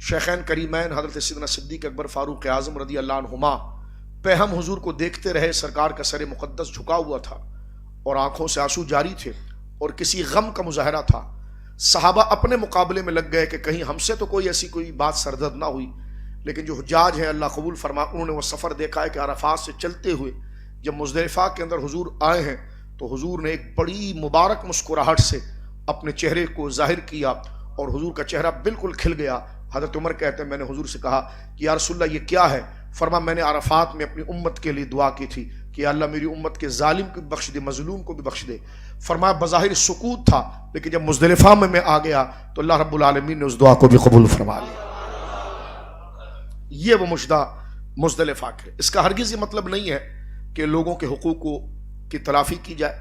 شیخین کریمین حضرت سیدنا صدیق اکبر فاروق اعظم رضی اللہ عنہما پہ ہم حضور کو دیکھتے رہے، سرکار کا سر مقدس جھکا ہوا تھا اور آنکھوں سے آنسو جاری تھے اور کسی غم کا مظاہرہ تھا۔ صحابہ اپنے مقابلے میں لگ گئے کہ کہیں ہم سے تو کوئی ایسی کوئی بات سرزد نہ ہوئی، لیکن جو حجاج ہیں اللہ قبول فرما، انہوں نے وہ سفر دیکھا ہے کہ عرفات سے چلتے ہوئے جب مزدلفہ کے اندر حضور آئے ہیں تو حضور نے ایک بڑی مبارک مسکراہٹ سے اپنے چہرے کو ظاہر کیا اور حضور کا چہرہ بالکل کھل گیا۔ حضرت عمر کہتے ہیں میں نے حضور سے کہا کہ یا رسول اللہ یہ کیا ہے؟ فرما میں نے عرفات میں اپنی امت کے لیے دعا کی تھی کہ اللہ میری امت کے ظالم کو بھی بخش دے، مظلوم کو بھی بخش دے۔ فرمایا بظاہر سکوت تھا، لیکن جب مزدلفہ میں آ گیا تو اللہ رب العالمین نے اس دعا کو بھی قبول فرما لیا۔ یہ وہ مجدہ مزدلفہ کے، اس کا ہرگز یہ مطلب نہیں ہے کہ لوگوں کے حقوق کی تلافی کی جائے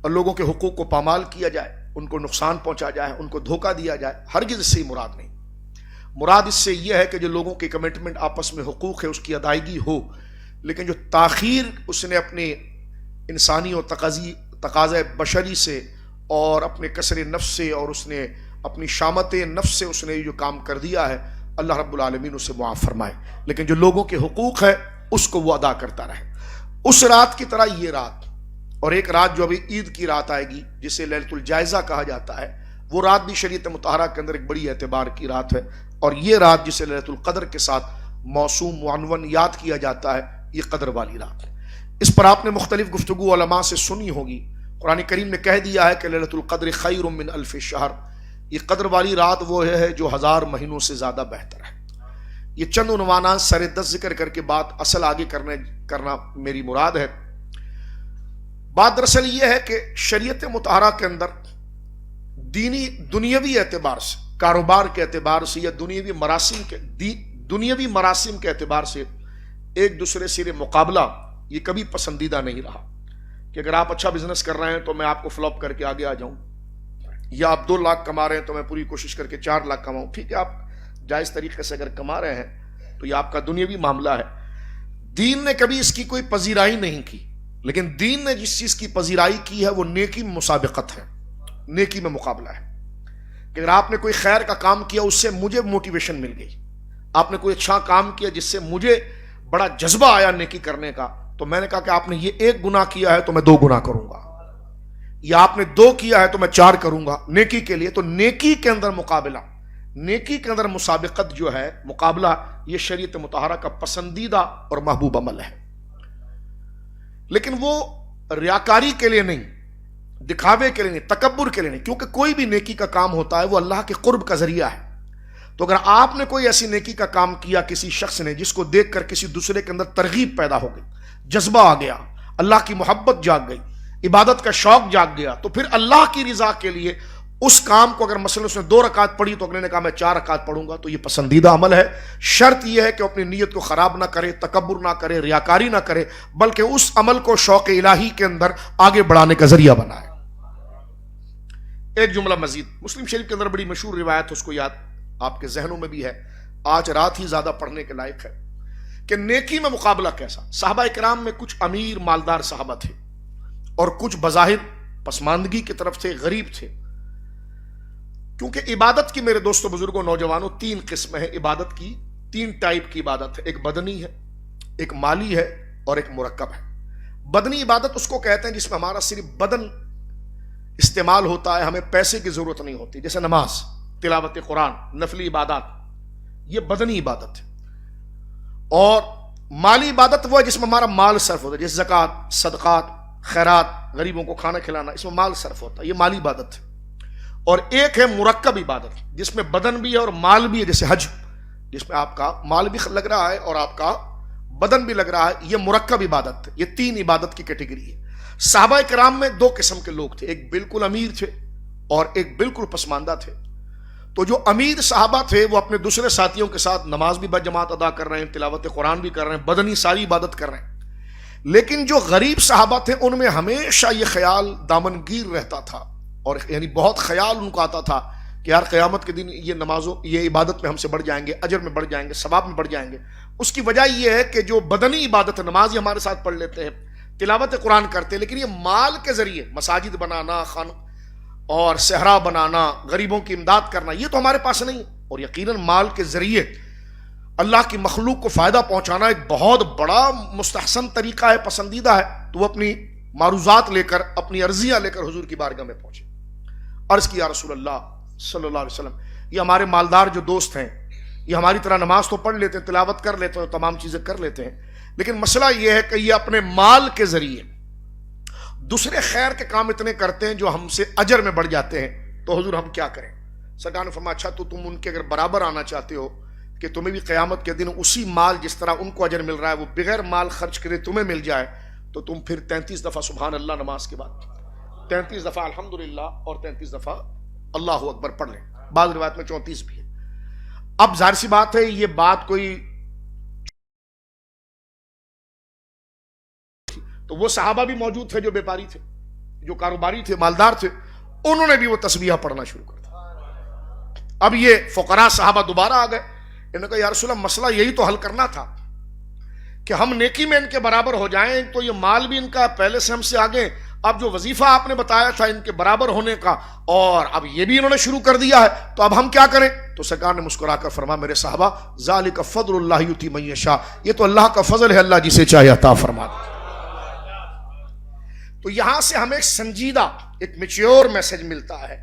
اور لوگوں کے حقوق کو پامال کیا جائے، ان کو نقصان پہنچا جائے، ان کو دھوکہ دیا جائے، ہرگز اس سے مراد نہیں۔ مراد اس سے یہ ہے کہ جو لوگوں کی کمٹمنٹ آپس میں حقوق ہے اس کی ادائیگی ہو، لیکن جو تاخیر اس نے اپنے انسانی اور تقاضۂ بشری سے اور اپنے کسر نفس سے اور اس نے اپنی شامت نفس سے اس نے جو کام کر دیا ہے، اللہ رب العالمین اسے معاف فرمائے، لیکن جو لوگوں کے حقوق ہے اس کو وہ ادا کرتا رہے۔ اس رات کی طرح یہ رات، اور ایک رات جو ابھی عید کی رات آئے گی جسے لیلۃ الجائزہ کہا جاتا ہے، وہ رات بھی شریعت مطہرہ کے اندر ایک بڑی اعتبار کی رات ہے، اور یہ رات جسے لیلۃ القدر کے ساتھ موسوم معنون یاد کیا جاتا ہے، یہ قدر والی رات ہے۔ اس پر آپ نے مختلف گفتگو علماء سے سنی ہوگی۔ قرآن کریم نے کہہ دیا ہے کہ لیلۃ القدر خیر من الف شہر، یہ قدر والی رات وہ ہے جو 1000 مہینوں سے زیادہ بہتر ہے۔ یہ چند عنوانات سر دست ذکر کر کے بات اصل آگے کرنا میری مراد ہے۔ بات دراصل یہ ہے کہ شریعت مطہرہ کے اندر دینی دنیاوی اعتبار سے، کاروبار کے اعتبار سے یا دنیاوی مراسم کے اعتبار سے ایک دوسرے سے مقابلہ یہ کبھی پسندیدہ نہیں رہا کہ اگر آپ اچھا بزنس کر رہے ہیں تو میں آپ کو فلاپ کر کے آگے آ جاؤں، یا آپ 2 لاکھ کما رہے ہیں تو میں پوری کوشش کر کے 4 لاکھ کماؤں۔ ٹھیک ہے، آپ جائز طریقے سے اگر کما رہے ہیں تو یہ آپ کا دنیاوی معاملہ ہے۔ دین نے کبھی اس کی کوئی پذیرائی نہیں کی، لیکن دین نے جس چیز کی پذیرائی کی ہے وہ نیکی میں مسابقت ہے، نیکی میں مقابلہ ہے کہ اگر آپ نے کوئی خیر کا کام کیا اس سے مجھے موٹیویشن مل گئی، آپ نے کوئی اچھا کام کیا جس سے مجھے بڑا جذبہ آیا نیکی کرنے کا، تو میں نے کہا کہ آپ نے یہ 1 گناہ کیا ہے تو میں 2 گناہ کروں گا، یا آپ نے 2 کیا ہے تو میں 4 کروں گا نیکی کے لیے۔ تو نیکی کے اندر مقابلہ، نیکی کے اندر مسابقت جو ہے، مقابلہ، یہ شریعت مطہرہ کا پسندیدہ اور محبوب عمل ہے، لیکن وہ ریاکاری کے لیے نہیں، دکھاوے کے لیے نہیں، تکبر کے لیے نہیں، کیونکہ کوئی بھی نیکی کا کام ہوتا ہے وہ اللہ کے قرب کا ذریعہ ہے۔ تو اگر آپ نے کوئی ایسی نیکی کا کام کیا کسی شخص نے جس کو دیکھ کر کسی دوسرے کے اندر ترغیب پیدا ہو گئی، جذبہ آ گیا، اللہ کی محبت جاگ گئی، عبادت کا شوق جاگ گیا، تو پھر اللہ کی رضا کے لیے اس کام کو، اگر مثلا اس نے 2 رکعت پڑھی تو اگلے نے کہا میں 4 رکعت پڑھوں گا، تو یہ پسندیدہ عمل ہے۔ شرط یہ ہے کہ اپنی نیت کو خراب نہ کرے، تکبر نہ کرے، ریاکاری نہ کرے، بلکہ اس عمل کو شوق الہی کے اندر آگے بڑھانے کا ذریعہ بنائے۔ ایک جملہ مزید مسلم شریف کے اندر بڑی مشہور روایت، اس کو یاد آپ کے ذہنوں میں بھی ہے، آج رات ہی زیادہ پڑھنے کے لائق ہے کہ نیکی میں مقابلہ کیسا۔ صحابہ کرام میں کچھ امیر مالدار صحابہ تھے اور کچھ بظاہر پسماندگی کی طرف سے غریب تھے، کیونکہ عبادت کی، میرے دوستوں بزرگوں نوجوانوں، 3 قسم ہے عبادت کی، 3 ٹائپ کی عبادت ہے، ایک بدنی ہے، ایک مالی ہے اور ایک مرکب ہے۔ بدنی عبادت اس کو کہتے ہیں جس میں ہمارا صرف بدن استعمال ہوتا ہے، ہمیں پیسے کی ضرورت نہیں ہوتی، جیسے نماز، تلاوت قرآن، نفلی عبادات، یہ بدنی عبادت ہے۔ اور مالی عبادت وہ ہے جس میں ہمارا مال صرف ہوتا ہے، جیسے زکوٰۃ، صدقات، خیرات، غریبوں کو کھانا کھلانا، اس میں مال صرف ہوتا ہے، یہ مالی عبادت ہے۔ اور ایک ہے مرکب عبادت جس میں بدن بھی ہے اور مال بھی ہے، جیسے حج، جس میں آپ کا مال بھی لگ رہا ہے اور آپ کا بدن بھی لگ رہا ہے، یہ مرکب عبادت ہے۔ یہ 3 عبادت کی کیٹیگری ہے۔ صحابہ کرام میں 2 قسم کے لوگ تھے، ایک بالکل امیر تھے اور ایک بالکل پسماندہ تھے۔ تو جو امیر صحابہ تھے وہ اپنے دوسرے ساتھیوں کے ساتھ نماز بھی بجماعت ادا کر رہے ہیں، تلاوت قرآن بھی کر رہے ہیں، بدنی ساری عبادت کر رہے ہیں، لیکن جو غریب صحابہ تھے ان میں ہمیشہ یہ خیال دامنگیر رہتا تھا، اور یعنی بہت خیال ان کو آتا تھا کہ یار قیامت کے دن یہ نمازوں، یہ عبادت میں ہم سے بڑھ جائیں گے، اجر میں بڑھ جائیں گے، ثواب میں بڑھ جائیں گے۔ اس کی وجہ یہ ہے کہ جو بدنی عبادت، نماز ہی ہمارے ساتھ پڑھ لیتے ہیں، تلاوت قرآن کرتے ہیں، لیکن یہ مال کے ذریعے مساجد بنانا، خان اور صحرا بنانا، غریبوں کی امداد کرنا، یہ تو ہمارے پاس نہیں ہے۔ اور یقیناً مال کے ذریعے اللہ کی مخلوق کو فائدہ پہنچانا ایک بہت بڑا مستحسن طریقہ ہے، پسندیدہ ہے، تو وہ اپنی معروضات لے کر، اپنی عرضیاں لے کر حضور کی بارگاہ میں پہنچے۔ عرض کیا رسول اللہ صلی اللہ علیہ وسلم، یہ ہمارے مالدار جو دوست ہیں، یہ ہماری طرح نماز تو پڑھ لیتے ہیں، تلاوت کر لیتے ہیں، تمام چیزیں کر لیتے ہیں، لیکن مسئلہ یہ ہے کہ یہ اپنے مال کے ذریعے دوسرے خیر کے کام اتنے کرتے ہیں جو ہم سے اجر میں بڑھ جاتے ہیں، تو حضور ہم کیا کریں؟ سرکار نے فرمایا اچھا تو تم ان کے اگر برابر آنا چاہتے ہو کہ تمہیں بھی قیامت کے دن اسی مال جس طرح ان کو اجر مل رہا ہے وہ بغیر مال خرچ کرے تمہیں مل جائے، تو تم پھر 33 دفعہ سبحان اللہ نماز کے بعد 33 دفعہ الحمدللہ اور 33 دفعہ اللہ اکبر پڑھ لیں، بعض روایت میں 34 بھی ہے۔ اب ظاہر سی بات ہے یہ بات کوئی، تو وہ صحابہ بھی موجود تھے جو بیپاری تھے، جو کاروباری تھے، مالدار تھے، انہوں نے بھی وہ تسبیحہ پڑھنا شروع کر دیا۔ اب یہ فقراء صحابہ دوبارہ آ گئے، انہوں نے کہا یا رسول اللہ مسئلہ یہی تو حل کرنا تھا کہ ہم نیکی میں ان کے برابر ہو جائیں، تو یہ مال بھی ان کا پہلے سے ہم سے آگے، اب جو وظیفہ آپ نے بتایا تھا ان کے برابر ہونے کا، اور اب یہ بھی انہوں نے شروع کر دیا ہے، تو اب ہم کیا کریں؟ تو سرکار نے مسکرا کر فرمایا میرے صحابہ ذالک فضل اللہ یؤتی من یشاء، یہ تو اللہ کا فضل ہے، اللہ جسے چاہے عطا فرماتا۔ تو یہاں سے ہمیں ایک سنجیدہ، ایک میچیور میسج ملتا ہے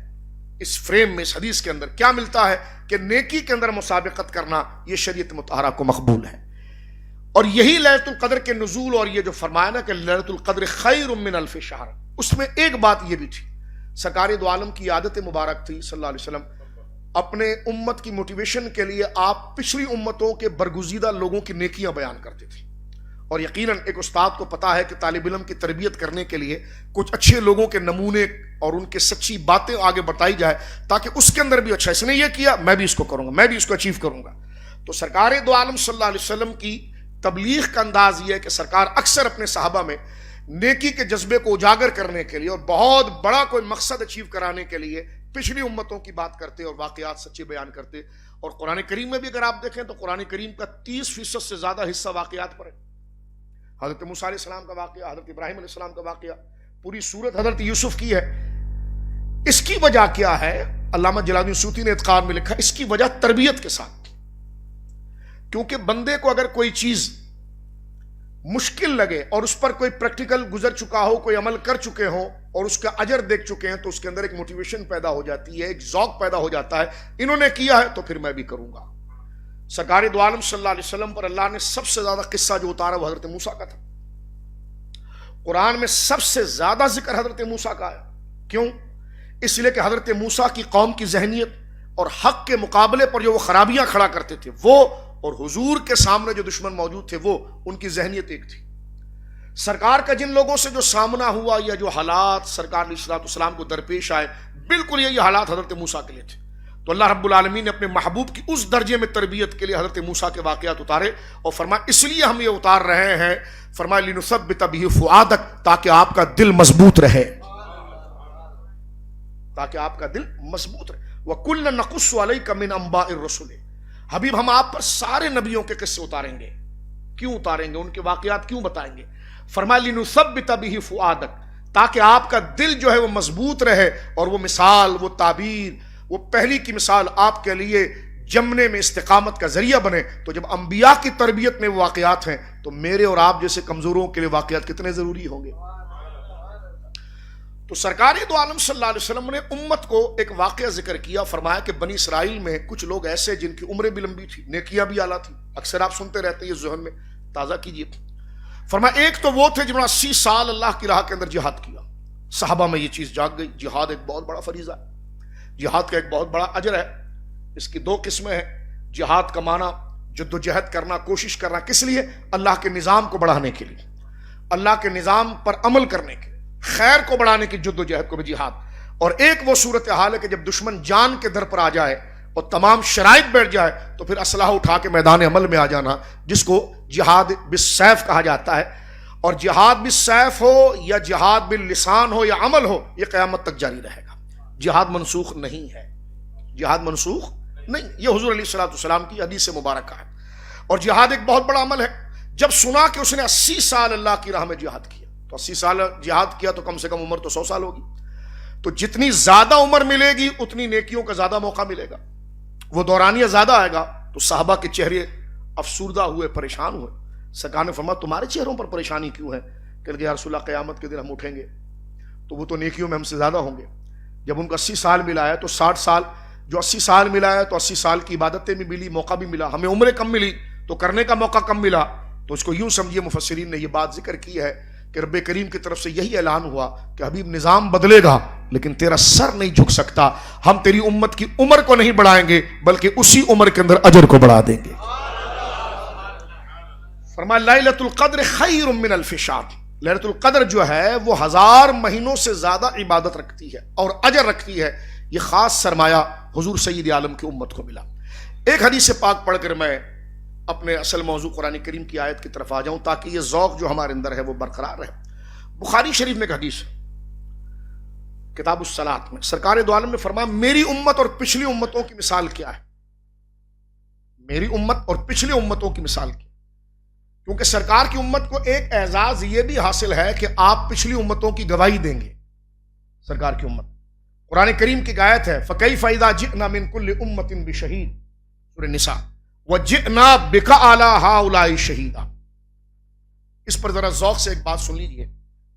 اس فریم میں، اس حدیث کے اندر کیا ملتا ہے کہ نیکی کے اندر مسابقت کرنا یہ شریعت مطہرہ کو مقبول ہے، اور یہی لیلۃ القدر کے نزول، اور یہ جو فرمایا نا کہ لیلۃ القدر خیر من الف شہر، اس میں ایک بات یہ بھی تھی، سرکار دو عالم کی عادت مبارک تھی صلی اللہ علیہ وسلم، اپنے امت کی موٹیویشن کے لیے آپ پچھلی امتوں کے برگزیدہ لوگوں کی نیکیاں بیان کرتے تھے، اور یقیناً ایک استاد کو پتا ہے کہ طالب علم کی تربیت کرنے کے لیے کچھ اچھے لوگوں کے نمونے اور ان کے سچی باتیں آگے بتائی جائے تاکہ اس کے اندر بھی اچھا اس نے یہ کیا میں بھی اس کو کروں گا، میں بھی اس کو اچیو کروں گا۔ تو سرکار دو عالم صلی اللہ علیہ وسلم کی تبلیغ کا انداز یہ ہے کہ سرکار اکثر اپنے صحابہ میں نیکی کے جذبے کو اجاگر کرنے کے لیے اور بہت بڑا کوئی مقصد اچیو کرانے کے لیے پچھلی امتوں کی بات کرتے اور واقعات سچے بیان کرتے، اور قرآن کریم میں بھی اگر آپ دیکھیں تو قرآن کریم کا 30% سے زیادہ حصہ واقعات پر ہے۔ حضرت موسیٰ علیہ السلام کا واقعہ، حضرت ابراہیم علیہ السلام کا واقعہ، پوری سورت حضرت یوسف کی ہے۔ اس کی وجہ کیا ہے؟ علامہ جلال الدین سیوطی نے اتقان میں لکھا اس کی وجہ تربیت کے ساتھ، کیونکہ بندے کو اگر کوئی چیز مشکل لگے اور اس پر کوئی پریکٹیکل گزر چکا ہو، کوئی عمل کر چکے ہوں اور اس کا اجر دیکھ چکے ہیں، تو اس کے اندر ایک موٹیویشن پیدا ہو جاتی ہے، ایک ذوق پیدا ہو جاتا ہے، انہوں نے کیا ہے تو پھر میں بھی کروں گا۔ سرکار دو عالم صلی اللہ علیہ وسلم پر اللہ نے سب سے زیادہ قصہ جو اتارا وہ حضرت موسیٰ کا تھا۔ قرآن میں سب سے زیادہ ذکر حضرت موسیٰ کا ہے، کیوں؟ اس لیے کہ حضرت موسیٰ کی قوم کی ذہنیت اور حق کے مقابلے پر جو وہ خرابیاں کھڑا کرتے تھے وہ، اور حضور کے سامنے جو دشمن موجود تھے وہ، ان کی ذہنیت ایک تھی۔ سرکار کا جن لوگوں سے جو سامنا ہوا یا جو حالات سرکار علیہ السلام کو درپیش آئے، بالکل یہی حالات حضرت موسیٰ کے لیے تھے۔ تو اللہ رب العالمین نے اپنے محبوب کی اس درجے میں تربیت کے لیے حضرت موسیٰ کے واقعات اتارے، اور فرمایا اس لیے ہم یہ اتار رہے ہیں، فرمایا لِنُثَبِّتَ بِهِ فُؤَادَكَ، تاکہ آپ کا دل مضبوط رہے، تاکہ آپ کا دل مضبوط رہے۔ وَكُلًّا نَقُصُّ عَلَيْكَ مِنْ أَنْبَاءِ الرُّسُلِ، حبیب ہم آپ پر سارے نبیوں کے قصے اتاریں گے۔ کیوں اتاریں گے؟ ان کے واقعات کیوں بتائیں گے؟ فرمایا لِنُثَبِّتَ بِهِ فُؤَادَكَ، تاکہ آپ کا دل جو ہے وہ مضبوط رہے، اور وہ مثال، وہ تعبیر، وہ پہلی کی مثال آپ کے لیے جمنے میں استقامت کا ذریعہ بنے۔ تو جب انبیاء کی تربیت میں واقعات ہیں تو میرے اور آپ جیسے کمزوروں کے لیے واقعات کتنے ضروری ہوں گے۔ تو سرکار دو عالم صلی اللہ علیہ وسلم نے امت کو ایک واقعہ ذکر کیا، فرمایا کہ بنی اسرائیل میں کچھ لوگ ایسے جن کی عمریں بھی لمبی تھی، نیکیاں بھی اعلیٰ تھی، اکثر آپ سنتے رہتے ہیں، یہ ذہن میں تازہ کیجیے۔ فرمایا ایک تو وہ تھے جنہوں نے 80 سال اللہ کی راہ کے اندر جہاد کیا۔ صحابہ میں یہ چیز جاگ گئی، جہاد ایک بہت بڑا فریضہ ہے، جہاد کا ایک بہت بڑا اجر ہے۔ اس کی دو قسمیں ہیں، جہاد کا معنی جد و جہد کرنا، کوشش کرنا، کس لیے؟ اللہ کے نظام کو بڑھانے کے لیے، اللہ کے نظام پر عمل کرنے کے، خیر کو بڑھانے کی جد و جہد کو بھی جہاد۔ اور ایک وہ صورتحال ہے کہ جب دشمن جان کے در پر آ جائے اور تمام شرائط بیٹھ جائے تو پھر اسلحہ اٹھا کے میدان عمل میں آ جانا، جس کو جہاد بالسیف کہا جاتا ہے۔ اور جہاد بالسیف ہو یا جہاد باللسان ہو یا عمل ہو، یہ قیامت تک جاری رہے گا۔ جہاد منسوخ نہیں ہے، جہاد منسوخ نہیں، یہ حضور علیہ السلام کی حدیث مبارکہ ہے۔ اور جہاد ایک بہت بڑا عمل ہے۔ جب سنا کہ اس نے 80 سال اللہ کی راہ میں جہاد کیا، تو 80 سال جہاد کیا تو کم سے کم عمر تو 100 سال ہوگی، تو جتنی زیادہ عمر ملے گی اتنی نیکیوں کا زیادہ موقع ملے گا۔ وہ دورانیہ زیادہ آئے گا تو صحابہ کے چہرے افسردہ ہوئے، پریشان ہوئے. سرکار نے فرمایا تمہارے چہروں پر پریشانی کیوں ہے؟ کہ یا رسول اللہ قیامت کے دن ہم اٹھیں گے تو وہ تو نیکیوں میں ہم سے زیادہ ہوں گے. جب ان کو 80 سال ملا ہے تو 60 سال، جو 80 سال ملا ہے تو 80 سال کی عبادتیں بھی ملی، موقع بھی ملا. ہمیں عمریں کم ملی تو کرنے کا موقع کم ملا. تو اس کو یوں سمجھیے، مفسرین نے یہ بات ذکر کی ہے کہ رب کریم کی طرف سے یہی اعلان ہوا کہ حبیب نظام بدلے گا لیکن تیرا سر نہیں جھک سکتا. ہم تیری امت کی عمر کو نہیں بڑھائیں گے بلکہ اسی عمر کے اندر اجر کو بڑھا دیں گے. فرمایا لیلۃ القدر خیر من الف شہر. لیلۃ القدر جو ہے وہ 1000 مہینوں سے زیادہ عبادت رکھتی ہے اور اجر رکھتی ہے. یہ خاص سرمایہ حضور سید عالم کی امت کو ملا. ایک حدیث پاک پڑھ کر میں اپنے اصل موضوع قرآن کریم کی آیت کی طرف آ جاؤں تاکہ یہ ذوق جو ہمارے اندر ہے وہ برقرار رہے. بخاری شریف میں ایک حدیث ہے کتاب الصلاۃ میں، سرکار دو عالم نے فرمایا میری امت اور پچھلی امتوں کی مثال کیا ہے. میری امت اور پچھلی امتوں کی مثال کیا؟ کیونکہ سرکار کی امت کو ایک اعزاز یہ بھی حاصل ہے کہ آپ پچھلی امتوں کی گواہی دیں گے. سرکار کی امت، قرآن کریم کی آیت ہے فَكَيْفَ إِذَا جِئْنَا مِن كُلِّ أُمَّةٍ بِشَهِيدٍ، سورہ نساء، وَجِئْنَا بِكَ عَلَىٰ هَٰؤُلَاءِ شَهِيدًا. اس پر ذرا ذوق سے ایک بات سن لیجئے،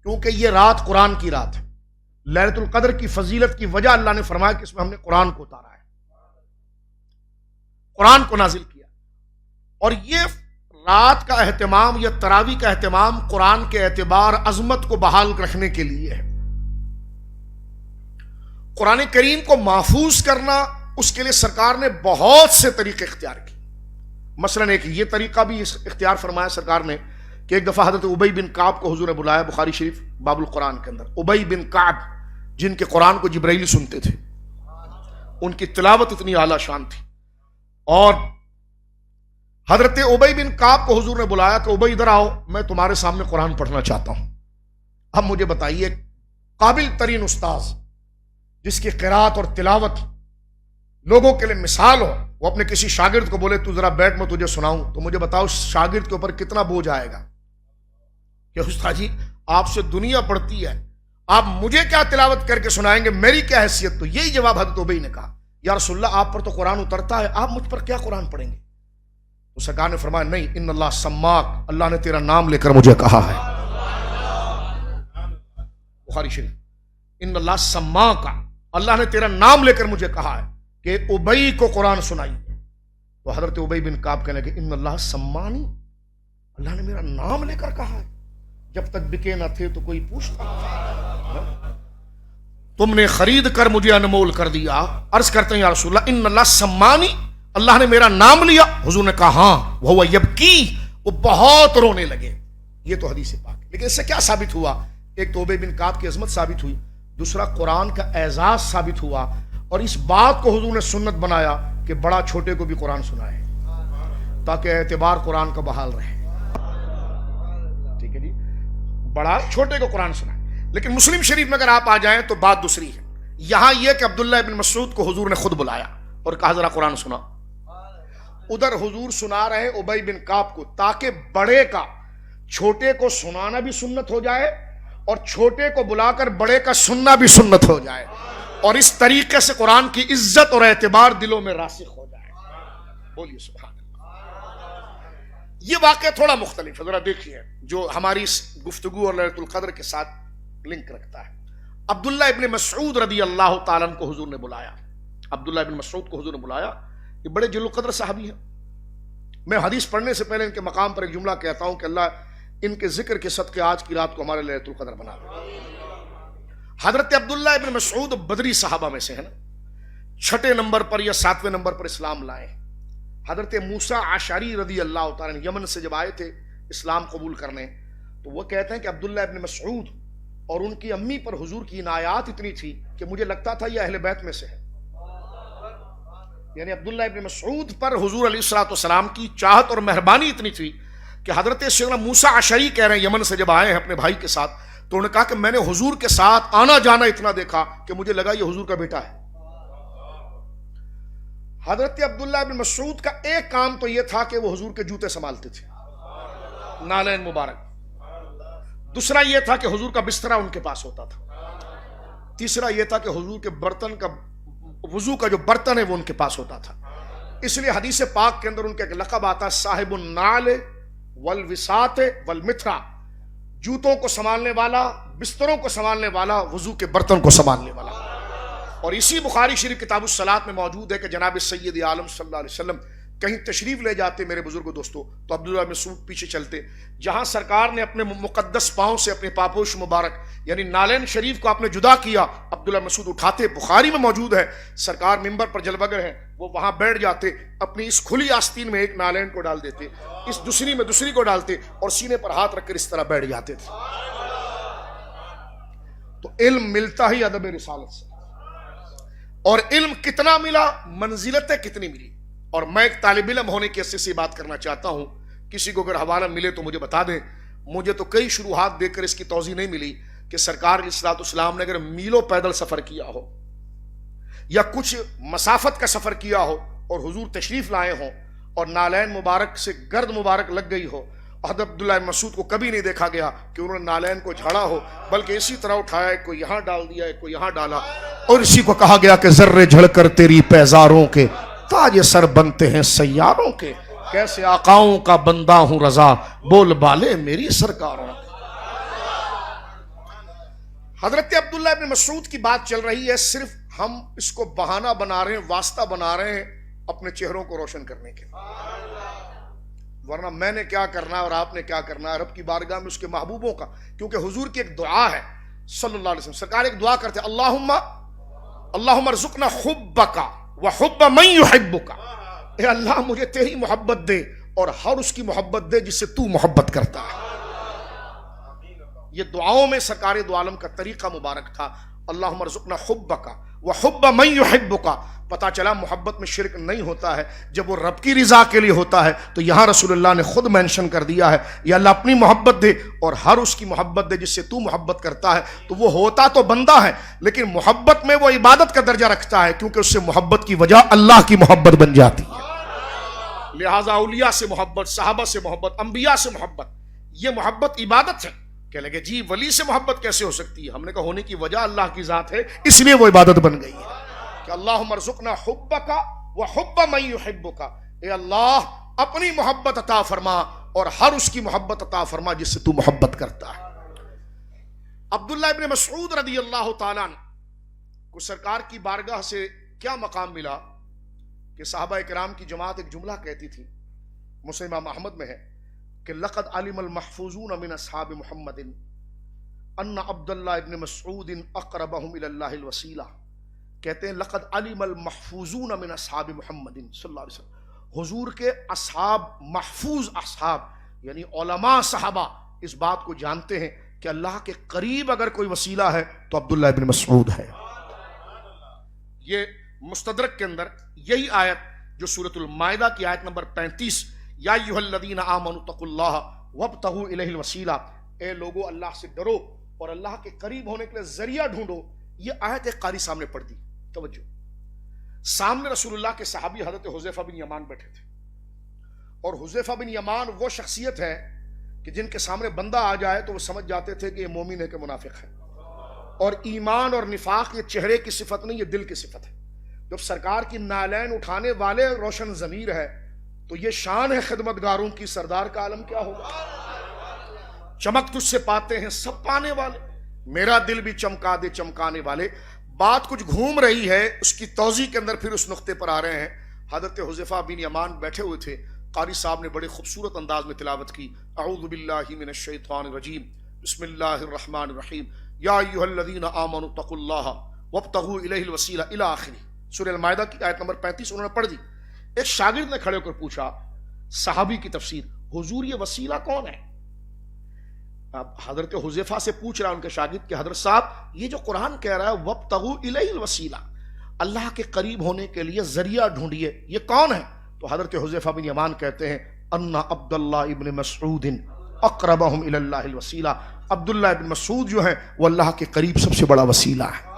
کیونکہ یہ رات قرآن کی رات ہے. لیلۃ القدر کی فضیلت کی وجہ اللہ نے فرمایا کہ اس میں ہم نے قرآن کو اتارا ہے، قرآن کو نازل کیا. اور یہ رات کا اہتمام یا تراویح کا اہتمام قرآن کے اعتبار عظمت کو بحال رکھنے کے لیے ہے. قرآن کریم کو محفوظ کرنا، اس کے لیے سرکار نے بہت سے طریقے اختیار کیے. مثلا ایک یہ طریقہ بھی اختیار فرمایا سرکار نے کہ ایک دفعہ حضرت ابی بن کعب کو حضور نے بلایا، بخاری شریف باب القرآن کے اندر. ابی بن کعب جن کے قرآن کو جبرائیل سنتے تھے، ان کی تلاوت اتنی اعلیٰ شان تھی. اور حضرت ابی بن کعب کو حضور نے بلایا کہ ابی ادھر آؤ، میں تمہارے سامنے قرآن پڑھنا چاہتا ہوں. اب مجھے بتائیے، قابل ترین استاذ جس کی قرات اور تلاوت لوگوں کے لیے مثال ہو، وہ اپنے کسی شاگرد کو بولے تو ذرا بیٹھ میں تجھے سناؤں، تو مجھے بتاؤ شاگرد کے اوپر کتنا بوجھ آئے گا کہ استاد جی آپ سے دنیا پڑھتی ہے، آپ مجھے کیا تلاوت کر کے سنائیں گے، میری کیا حیثیت. تو یہی جواب حضرت ابی نے کہا یا رسول اللہ آپ پر تو قرآن اترتا ہے، آپ مجھ پر کیا قرآن پڑھیں گے. تو سرکار نے فرمایا نہیں، ان اللہ سماک، اللہ نے تیرا نام لے کر مجھے کہا ہے. بخاری شریف، ان اللہ سماک، اللہ نے تیرا نام لے کر مجھے کہا ہے کہ ابی کو قرآن سنائیے. تو حضرت ابی بن کعب کہنے لگے ان اللہ سمانی، اللہ نے میرا نام لے کر کہا ہے. جب تک بکے نہ تھے تو کوئی پوچھتا، تم نے خرید کر مجھے انمول کر دیا. عرض کرتے ہیں یا رسول اللہ ان اللہ سمانی، اللہ نے میرا نام لیا. حضور نے کہا ہاں، وہ یبکی، وہ بہت رونے لگے. یہ تو حدیث پاک. لیکن اس سے کیا ثابت ہوا؟ ایک تو ابی بن کعب کی عظمت ثابت ہوئی، دوسرا قرآن کا اعزاز ثابت ہوا. اور اس بات کو حضور نے سنت بنایا کہ بڑا چھوٹے کو بھی قرآن سنائے تاکہ اعتبار قرآن کا بحال رہے. ٹھیک ہے جی، بڑا چھوٹے کو قرآن سنائے. لیکن مسلم شریف میں اگر آپ آ جائیں تو بات دوسری ہے. یہاں یہ کہ عبداللہ ابن مسعود کو حضور نے خود بلایا اور کہا ذرا قرآن سنا. ادھر حضور سنا رہے ابی بن کعب کو تاکہ بڑے کا چھوٹے کو سنانا بھی سنت ہو جائے اور چھوٹے کو بلا کر بڑے کا سننا بھی سنت ہو جائے، اور اس طریقے سے قرآن کی عزت اور اعتبار دلوں میں راسخ ہو جائے. بولیے سبحان اللہ. یہ واقعہ تھوڑا مختلف ہے، ذرا دیکھیے جو ہماری اس گفتگو اور لیلۃ القدر کے ساتھ لنک رکھتا ہے. عبداللہ ابن مسعود رضی اللہ تعالیٰ عنہ کو حضور نے بلایا. عبداللہ ابن مسعود کو حضور نے بلایا. یہ بڑے جلیل القدر صحابی ہیں. میں حدیث پڑھنے سے پہلے ان کے مقام پر ایک جملہ کہتا ہوں کہ اللہ ان کے ذکر کے صدقے آج کی رات کو ہمارے لیلۃ القدر بنا دے. حضرت عبداللہ ابن مسعود بدری صحابہ میں سے ہیں نا، 6 نمبر پر یا 7ویں نمبر پر اسلام لائے. حضرت موسیٰ عشعری رضی اللہ تعالیٰ عنہ یمن سے جب آئے تھے اسلام قبول کرنے، تو وہ کہتے ہیں کہ عبداللہ ابن مسعود اور ان کی امی پر حضور کی عنایات اتنی تھی کہ مجھے لگتا تھا یہ اہل بیت میں سے ہے. یعنی عبداللہ ابن مسعود پر حضور علیہ الصلوۃ والسلام کی چاہت اور مہربانی اتنی تھی کہ حضرت سیدنا موسیٰ عشعری کہہ رہے ہیں یمن سے جب آئے ہیں اپنے بھائی کے ساتھ، تو انہوں نے کہا کہ میں نے حضور کے ساتھ آنا جانا اتنا دیکھا کہ مجھے لگا یہ حضور کا بیٹا ہے. حضرت عبداللہ ابن مسعود کا ایک کام تو یہ تھا کہ وہ حضور کے جوتے سنبھالتے تھے، نالین مبارک. دوسرا یہ تھا کہ حضور کا بسترا ان کے پاس ہوتا تھا. تیسرا یہ تھا کہ حضور کے برتن کا، وضو کا جو برتن ہے وہ ان کے پاس ہوتا تھا. اس لیے حدیث پاک کے اندر ان کا ایک لقب آتا ہے صاحب النعل والوساط والمتھرا، جوتوں کو سنبھالنے والا، بستروں کو سنبھالنے والا، وضو کے برتن کو سنبھالنے والا۔ اور اسی بخاری شریف کتاب الصلاۃ میں موجود ہے کہ جناب سید عالم صلی اللہ علیہ وسلم کہیں تشریف لے جاتے میرے بزرگ دوستوں تو عبداللہ بن مسعود پیچھے چلتے، جہاں سرکار نے اپنے مقدس پاؤں سے اپنے پاپوش مبارک یعنی نالین شریف کو آپ نے جدا کیا، عبداللہ بن مسعود اٹھاتے، بخاری میں موجود ہے، سرکار ممبر پر جلوگر ہیں، وہ وہاں بیٹھ جاتے، اپنی اس کھلی آستین میں ایک نالین کو ڈال دیتے، اس دوسری میں دوسری کو ڈالتے اور سینے پر ہاتھ رکھ کر اس طرح بیٹھ جاتے تھے۔ تو علم ملتا ہی ادب رسالت سے، اور علم کتنا ملا، منزلتیں کتنی ملی۔ اور میں ایک طالب علم ہونے کی حیثیت سے بات کرنا چاہتا ہوں، کسی کو اگر حوالہ ملے تو مجھے بتا دیں، مجھے تو کئی شروحات دیکھ کر اس کی توضیح نہیں ملی کہ سرکار علیہ الصلوۃ والسلام نے اگر میلوں پیدل سفر کیا ہو یا کچھ مسافت کا سفر کیا ہو اور حضور تشریف لائے ہوں اور نالین مبارک سے گرد مبارک لگ گئی ہو، حضرت عبداللہ بن مسعود کو کبھی نہیں دیکھا گیا کہ انہوں نے نالین کو جھاڑا ہو، بلکہ اسی طرح اٹھایا ہے، کوئی یہاں ڈال دیا ہے، کوئی یہاں ڈالا، اور اسی کو کہا گیا کہ ذرے جھڑ کر تیری پیزاروں کے تاج سر بنتے ہیں سیاروں کے، کیسے آقاؤں کا بندہ ہوں رضا، بول بالے میری سرکاروں۔ حضرت عبداللہ بن مسعود کی بات چل رہی ہے، صرف ہم اس کو بہانہ بنا رہے ہیں، واسطہ بنا رہے ہیں اپنے چہروں کو روشن کرنے کے، ورنہ میں نے کیا کرنا ہے اور آپ نے کیا کرنا ہے رب کی بارگاہ میں اس کے محبوبوں کا، کیونکہ حضور کی ایک دعا ہے صلی اللہ علیہ وسلم، سرکار ایک دعا کرتے اللہم ارزقنا حبک وحب من یحبک، اے اللہ مجھے تیری محبت دے اور ہر اس کی محبت دے جس سے تو محبت کرتا ہے۔ یہ دعاؤں میں سرکار دو عالم کا طریقہ مبارک تھا، اللہم ارزقنا حبک وحب من یحبک۔ پتہ چلا محبت میں شرک نہیں ہوتا ہے جب وہ رب کی رضا کے لیے ہوتا ہے، تو یہاں رسول اللہ نے خود مینشن کر دیا ہے یا اللہ اپنی محبت دے اور ہر اس کی محبت دے جس سے تو محبت کرتا ہے، تو وہ ہوتا تو بندہ ہے لیکن محبت میں وہ عبادت کا درجہ رکھتا ہے، کیونکہ اس سے محبت کی وجہ اللہ کی محبت بن جاتی ہے۔ لہٰذا اولیاء سے محبت، صحابہ سے محبت، انبیاء سے محبت، یہ محبت عبادت ہے۔ کہنے لگے جی ولی سے محبت کیسے ہو سکتی ہے؟ ہم نے کہا ہونے کی وجہ اللہ کی ذات ہے، اس لیے وہ عبادت بن گئی ہے کہ اللہم ارزقنا حبک وحب من یحبک، اے اللہ اپنی محبت عطا فرما اور ہر اس کی محبت عطا فرما جس سے تو محبت کرتا ہے۔ عبداللہ ابن مسعود رضی اللہ تعالیٰ عنہ کو سرکار کی بارگاہ سے کیا مقام ملا کہ صحابہ کرام کی جماعت ایک جملہ کہتی تھی، مسلم امام احمد میں ہے کہ لقد علم المحفوظون من اصحاب محمد ان عبداللہ ابن مسعود اقربهم الى اللہ الوسیلہ، کہتے ہیں لقد علم المحفوظون من اصحاب محمد صلی اللہ علیہ وسلم، حضور کے اصحاب، محفوظ اصحاب یعنی علماء صحابہ اس بات کو جانتے ہیں کہ اللہ کے قریب اگر کوئی وسیلہ ہے تو عبداللہ ابن مسعود ہے۔ یہ مستدرک کے اندر یہی آیت جو سورۃ المائدہ کی آیت نمبر 35، یا ایھا الذین آمنوا اتقوا اللہ وابتغوا الیہ الوسیلہ، اے لوگو اللہ سے ڈرو اور اللہ کے قریب ہونے کے لیے ذریعہ ڈھونڈو، یہ آیت ایک قاری سامنے پڑھ دی۔ توجہ، سامنے رسول اللہ کے صحابی حضرت حذیفہ بن یمان بیٹھے تھے، اور حذیفہ بن یمان وہ شخصیت ہے کہ جن کے سامنے بندہ آ جائے تو وہ سمجھ جاتے تھے کہ یہ مومن ہے کہ منافق ہے، اور ایمان اور نفاق یہ چہرے کی صفت نہیں، یہ دل کی صفت ہے۔ جب سرکار کی نالین اٹھانے والے روشن ضمیر ہے تو یہ شان ہے خدمتگاروں کی، سردار کا عالم کیا ہوگا؟ چمک تجھ سے پاتے ہیں سب پانے والے، میرا دل بھی چمکا دے چمکانے والے۔ بات کچھ گھوم رہی ہے، اس کی توضیح کے اندر پھر اس نقطے پر آ رہے ہیں۔ حضرت حذیفہ بن یمان بیٹھے ہوئے تھے، قاری صاحب نے بڑے خوبصورت انداز میں تلاوت کی، اعوذ باللہ من الشیطان الرجیم، بسم اللہ الرحمن الرحیم، یا ایھا الذین آمنوا اتقوا اللہ وابتغوا الیہ الوسیلہ الی آخرہ۔ سورہ المائدہ کی آیت نمبر 35 انہوں نے پڑھ دی۔ ایک شاگرد نے کھڑے ہو کر پوچھا صحابی کی تفسیر، حضور یہ وسیلہ کون ہے؟ اب حضرت حذیفہ سے پوچھ رہا ان کے شاگرد کہ حضرت صاحب یہ جو قرآن کہہ رہا ہے وابتغوا الیہ الوسیلہ، اللہ کے قریب ہونے کے لیے ذریعہ ڈھونڈیے، یہ کون ہے؟ تو حضرت حذیفہ بن یمان کہتے ہیں ان عبداللہ ابن مسعود اقربہم الی اللہ الوسیلہ، عبداللہ ابن مسعود جو ہیں وہ اللہ کے قریب سب سے بڑا وسیلہ ہے۔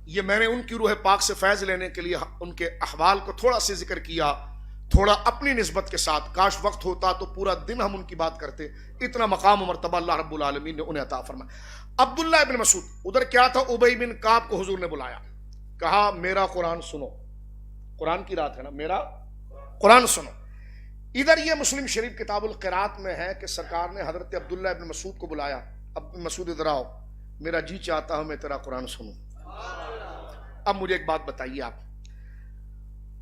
یہ میں نے ان کی روح پاک سے فیض لینے کے لیے ان کے احوال کو تھوڑا سے ذکر کیا، تھوڑا اپنی نسبت کے ساتھ، کاش وقت ہوتا تو پورا دن ہم ان کی بات کرتے، اتنا مقام و مرتبہ اللہ رب العالمین نے انہیں عطا فرمایا۔ عبداللہ ابن مسعود، ادھر کیا تھا، ابی بن کعب کو حضور نے بلایا، کہا میرا قرآن سنو، قرآن کی رات ہے نا, میرا قرآن سنو. ادھر یہ مسلم شریف کتاب القرات میں ہے کہ سرکار نے حضرت عبداللہ ابن مسعود کو بلایا, اب مسعود ادھر آؤ, میرا جی چاہتا ہوں میں تیرا قرآن سنوں. اب مجھے ایک بات بتائیے آپ,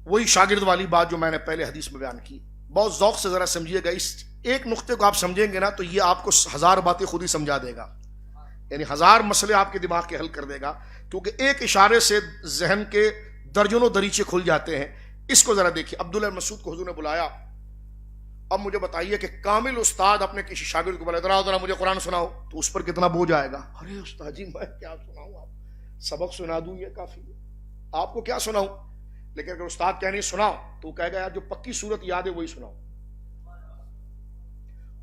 وہی شاگرد والی بات جو میں نے پہلے حدیث میں بیان کی, بہت ذوق سے ذرا سمجھیے گا. اس ایک نقطے کو آپ سمجھیں گے نا تو یہ آپ کو 1000 باتیں خود ہی سمجھا دے گا, یعنی 1000 مسئلے آپ کے دماغ کے حل کر دے گا, کیونکہ ایک اشارے سے ذہن کے درجنوں دریچے کھل جاتے ہیں. اس کو ذرا دیکھیے, عبداللہ بن مسعود کو حضور نے بلایا. اب مجھے بتائیے کہ کامل استاد اپنے کسی شاگرد کو بلایا, ذرا مجھے قرآن سناؤ, تو اس پر کتنا بوجھ آئے گا. ارے استاد جی میں کیا سناؤں, آپ سبق سنا دوں یہ کافی ہے, آپ کو کیا سناؤں. لیکن اگر استاد کہہ نہیں سناؤ تو وہ کہے گا یار جو پکی صورت یاد ہے وہی سناؤ,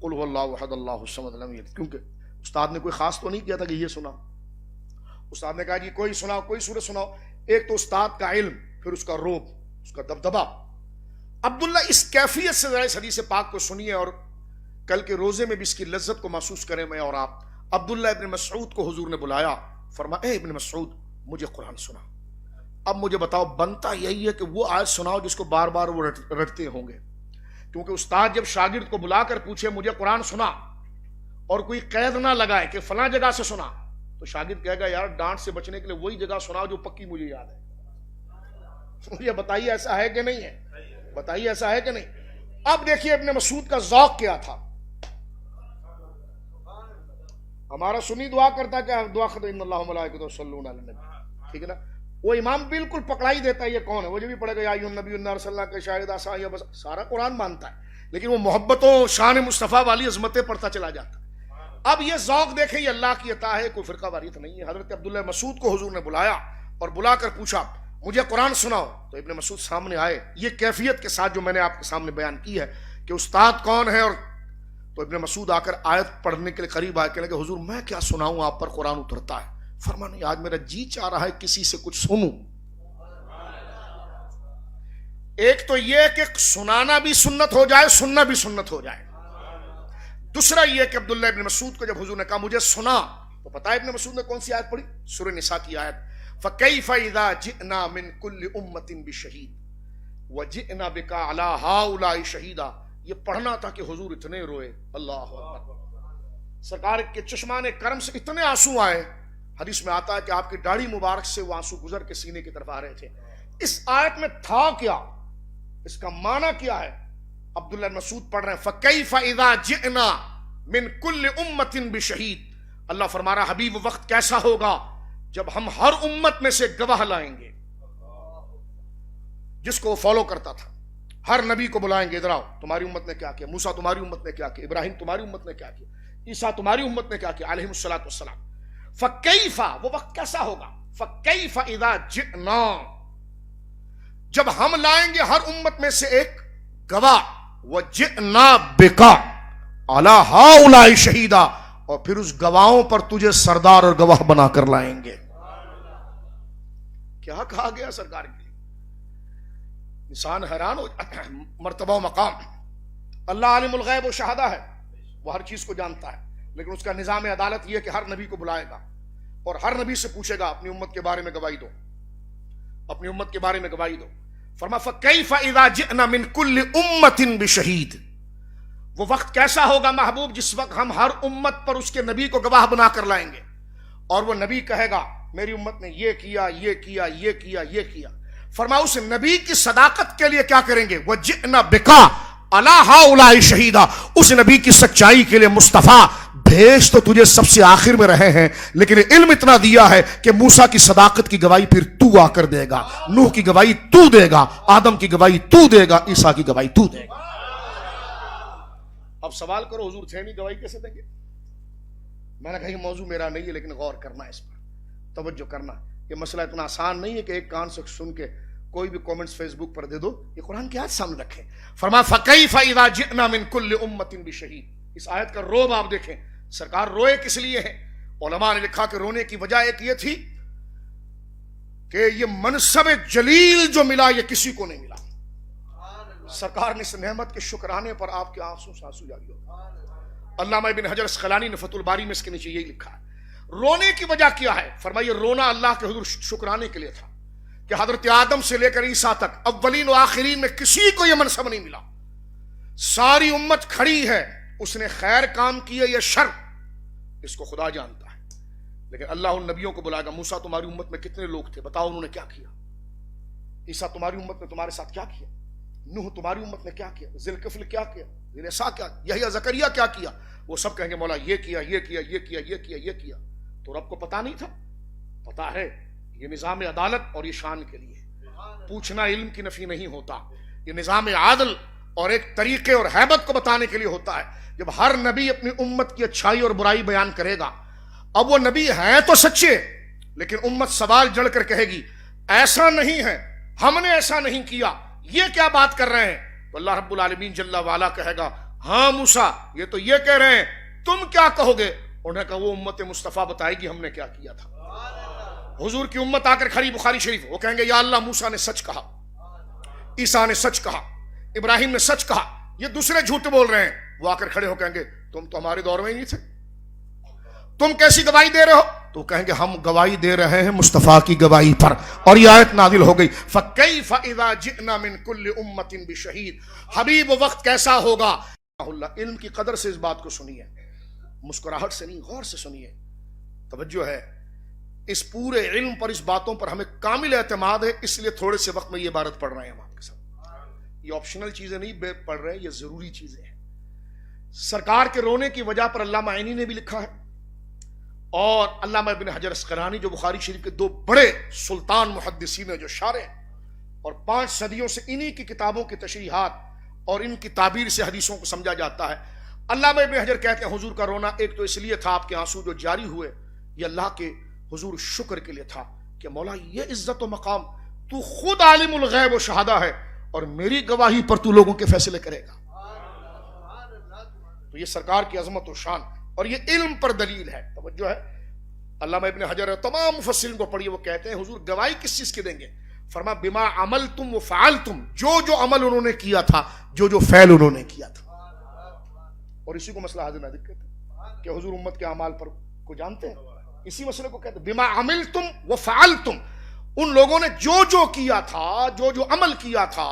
قل هو اللہ احد اللہ الصمد لم یلد. کیونکہ استاد نے کوئی خاص تو نہیں کیا تھا کہ یہ سنا, استاد نے کہا جی کوئی سناؤ, کوئی صورت سناؤ. ایک تو استاد کا علم, پھر اس کا روب, اس کا دبدبا. عبداللہ اس کیفیت سے ذرا اس حدیث پاک کو سنیے اور کل کے روزے میں بھی اس کی لذت کو محسوس کریں میں اور آپ. عبداللہ ابن مسعود کو حضور نے بلایا, فرمایا اے ابن مسعود مجھے قرآن سنا. اب مجھے بتاؤ, بنتا یہی ہے کہ وہ آیت سناؤ جس کو بار بار وہ رٹتے ہوں گے, کیونکہ استاد جب شاگرد کو بلا کر پوچھے مجھے قرآن سنا اور کوئی قید نہ لگائے کہ فلاں جگہ سے سنا, تو شاگرد کہے گا یار ڈانٹ سے بچنے کے لیے وہی جگہ سناؤ جو پکی مجھے یاد ہے. مجھے بتائیے ایسا ہے کہ نہیں ہے, بتائیے ایسا ہے کہ نہیں. اب دیکھیے ابن مسعود کا ذوق کیا تھا. ہمارا سنی دعا کرتا کہ دعا خدا ان اللہ ملائکۃ یصلون علی النبی, ٹھیک ہے نا. وہ امام بالکل پکڑائی دیتا ہے یہ کون ہے, وہ جو بھی پڑھے گا یا ایھا النبی انا ارسلناک کے شاہدا سایہ, بس سارا قرآن مانتا ہے, لیکن وہ محبتوں شان مصطفیٰ والی عظمتیں پڑھتا چلا جاتا ہے. اب یہ ذوق دیکھیں, یہ اللہ کی عطا ہے, کوئی فرقہ واریت نہیں ہے. حضرت عبداللہ مسعود کو حضور نے بلایا اور بلا کر پوچھا مجھے قرآن سناؤ, تو ابن مسعود سامنے آئے. یہ کیفیت کے ساتھ جو میں نے آپ کے سامنے بیان کی ہے کہ استاد کون ہے, اور تو ابن مسعود آ کر آیت پڑھنے کے لیے قریب آئے, کہنے لگے حضور میں کیا سناؤں, آپ پر قرآن اترتا ہے. فرمایا نہیں, آج میرا جی چاہ رہا ہے کسی سے کچھ سنوں. ایک تو یہ کہ سنانا بھی سنت ہو جائے, سننا بھی سنت ہو جائے. دوسرا یہ کہ عبداللہ ابن مسعود کو جب حضور نے کہا مجھے سنا, تو پتہ ہے ابن مسعود نے کون سی آیت پڑھی, سورہ نساء کی آیت, فَكَيْفَ إِذَا جِئْنَا مِن كُلِّ أُمَّةٍ بِشَهِيدٍ وَجِئْنَا بِكَ عَلَى هَؤُلَاءِ شَهِيدًا. یہ پڑھنا تھا کہ حضور اتنے روئے, اللہ اکبر, سرکار کے چشمان کرم سے اتنے آنسو آئے. حدیث میں آتا ہے کہ آپ کی داڑھی مبارک سے وہ آنسو گزر کے سینے کی طرف آ رہے تھے. اس آیت میں تھا کیا, اس کا معنی کیا ہے؟ عبداللہ مسعود پڑھ رہے ہیں فَكَيْفَ إِذَا جِئْنَا مِن كُلِّ أُمَّةٍ بِشَهِيدٍ. اللہ فرما رہا حبیب وقت کیسا ہوگا جب ہم ہر امت میں سے گواہ لائیں گے. جس کو وہ فالو کرتا تھا, ہر نبی کو بلائیں گے, ادھر آؤ تمہاری امت نے کیا کیا, موسیٰ تمہاری امت نے کیا کیا, ابراہیم تمہاری امت نے کیا کیا, عیسیٰ تمہاری امت نے کیا کیا علیہ الصلوۃ والسلام. فَكَيْفَ وہ وقت کیسا ہوگا, فَكَيْفَ إِذَا جِئْنَا جب ہم لائیں گے ہر امت میں سے ایک گواہ, وَجِئْنَا بِكَ عَلَى هَؤُلَاءِ شَهِيدًا, اور پھر اس گواہوں پر تجھے سردار اور گواہ بنا کر لائیں گے. کیا کہا گیا سرکار کے لیے, انسان حیران ہو مرتبہ و مقام. اللہ عالم الغیب و شہادہ ہے, وہ ہر چیز کو جانتا ہے, لیکن اس کا نظام عدالت یہ کہ ہر نبی کو بلائے گا اور ہر نبی سے پوچھے گا اپنی امت کے بارے میں گواہی دو, اپنی امت کے بارے میں گواہی دو. فرمایا فَكَيْفَ إِذَا جِئْنَا مِن كُلِّ أُمَّةٍ بِشَهِيدٍ. وہ وقت کیسا ہوگا محبوب جس وقت ہم ہر امت پر اس کے نبی کو گواہ بنا کر لائیں گے, اور وہ نبی کہے گا میری امت نے یہ کیا یہ کیا یہ کیا یہ کیا. فرمایا اس نبی کی صداقت کے لیے کیا کریں گے, وَجِئْنَا بِكَ عَلَى هَؤُلَاءِ شَهِيدًا. اس نبی کی سچائی کے لیے مصطفیٰ بھیج تو تجھے سب سے آخر میں رہے ہیں, لیکن علم اتنا دیا ہے کہ موسیٰ کی صداقت کی گواہی پھر تو آ کر دے گا, نوح کی گواہی تو دے گا, آدم کی گواہی تو دے گا, عیسیٰ کی گواہی تو دے گا. اب سوال کرو حضور تھے نہیں, گواہی کیسے دیں گے؟ میں نے کہا یہ موضوع میرا نہیں ہے, لیکن غور کرنا ہے, اس پر توجہ کرنا. یہ مسئلہ اتنا آسان نہیں ہے کہ ایک کان سے سن کے کوئی بھی کومنٹس فیس بک پر دے دو. یہ قرآن کی آیت سامنے رکھیں. فرمایا فَكَيْفَ إِذَا جِئْنَا مِن كُلِّ أُمَّةٍ بِشَهِيدٍ. اس آیت کا روب آپ دیکھیں, سرکار روئے کس لیے ہے؟ علماء نے لکھا کہ رونے کی وجہ ایک یہ تھی کہ یہ منصب جلیل جو ملا یہ کسی کو نہیں ملا. سرکار نے اس نعمت کے شکرانے پر آپ کے آنسو سانسو جاری ہو. علامہ ابن حجر اسقلانی نے فتح الباری میں اس کے نیچے یہی لکھا ہے. رونے کی وجہ کیا ہے؟ فرمائیے رونا اللہ کے حضور شکرانے کے لیے تھا, کہ حضرت آدم سے لے کر عیسیٰ تک اولین و آخرین میں کسی کو یہ منصب نہیں ملا. ساری امت کھڑی ہے، اس نے خیر کام کیا یا شر، اس کو خدا جانتا ہے. لیکن اللہ ان نبیوں کو بلائے گا، موسیٰ تمہاری امت میں کتنے لوگ تھے، بتاؤ انہوں نے کیا کیا. عیسیٰ تمہاری امت میں تمہارے ساتھ کیا کیا. نوح تمہاری امت نے کیا کیا. ذوالکفل کیا کیا. یحییٰ کیا، یحییٰ زکریا کیا کیا. وہ سب کہیں گے مولا یہ کیا یہ کیا یہ کیا یہ کیا یہ کیا. تو رب کو پتا نہیں تھا؟ پتا ہے. یہ نظام عدالت اور یہ شان کے لیے. پوچھنا علم کی نفی نہیں ہوتا، یہ نظام عادل اور ایک طریقے اور ہیبت کو بتانے کے لیے ہوتا ہے. جب ہر نبی اپنی امت کی اچھائی اور برائی بیان کرے گا، اب وہ نبی ہیں تو سچے، لیکن امت سوال جڑ کر کہے گی ایسا نہیں ہے، ہم نے ایسا نہیں کیا، یہ کیا بات کر رہے ہیں. تو اللہ رب العالمین جل وعلا کہے گا ہاں موسیٰ یہ تو یہ کہہ رہے ہیں، تم کیا کہو گے. انہوں نے کہا وہ امت مصطفیٰ بتائے گی ہم نے کیا کیا تھا. حضور کی امت آ کر کھڑی بخاری شریف، وہ کہیں گے یا اللہ موسیٰ نے سچ کہا، عیسیٰ نے سچ کہا، ابراہیم نے سچ کہا، یہ دوسرے جھوٹ بول رہے ہیں. وہ آ کر کھڑے ہو کہیں گے تم تو ہمارے دور میں ہی نہیں تھے، تم کیسی گواہی دے رہے ہو. تو کہیں گے ہم گواہی دے رہے ہیں مصطفیٰ کی گواہی پر. اور یہ آیت نازل ہو گئی فَكَيْفَ إِذَا جِئْنَا مِن كُلِّ أُمَّةٍ بِشَهِيدٍ. حبیب وقت کیسا ہوگا. اللہ علم کی قدر سے اس بات کو سنیے، مسکراہٹ سے نہیں، غور سے سنیے. توجہ ہے اس پورے علم پر، اس باتوں پر ہمیں کامل اعتماد ہے. اس لیے تھوڑے سے وقت میں یہ عبارت پڑھ رہے ہیں ہم آپ کے ساتھ. یہ آپشنل چیزیں نہیں پڑھ رہے ہیں، یہ ضروری چیزیں ہیں. سرکار کے رونے کی وجہ پر علامہ عینی نے بھی لکھا ہے، اور علامہ ابن حجر اسقلانی جو بخاری شریف کے دو بڑے سلطان محدثین ہیں، جو شارح اور 5 صدیوں سے انہی کی کتابوں کی تشریحات اور ان کی تعبیر سے حدیثوں کو سمجھا جاتا ہے. علامہ ابن حجر کہتے ہیں حضور کا رونا ایک تو اس لیے تھا، آپ کے آنسو جو جاری ہوئے یہ اللہ کے حضور شکر کے لیے تھا کہ مولا یہ عزت و مقام تو خود عالم الغیب و شہادہ ہے، اور میری گواہی پر تو لوگوں کے فیصلے کرے گا. تو یہ سرکار کی عظمت و شان اور یہ علم پر دلیل ہے. توجہ ہے. علامہ ابن حجر تمام مفسرین کو پڑھیے، وہ کہتے ہیں حضور گواہی کس چیز کی دیں گے. فرما بما عملتم و فعلتم، جو عمل انہوں نے کیا تھا، جو فعل انہوں نے کیا تھا. اور اسی کو مسئلہ حاضر نادر کہتے ہیں کہ حضور امت کے اعمال پر کو جانتے ہیں، اسی مسئلے کو کہتے ہیں بما عملتم و فعلتم. ان لوگوں نے جو کیا تھا، جو عمل کیا تھا.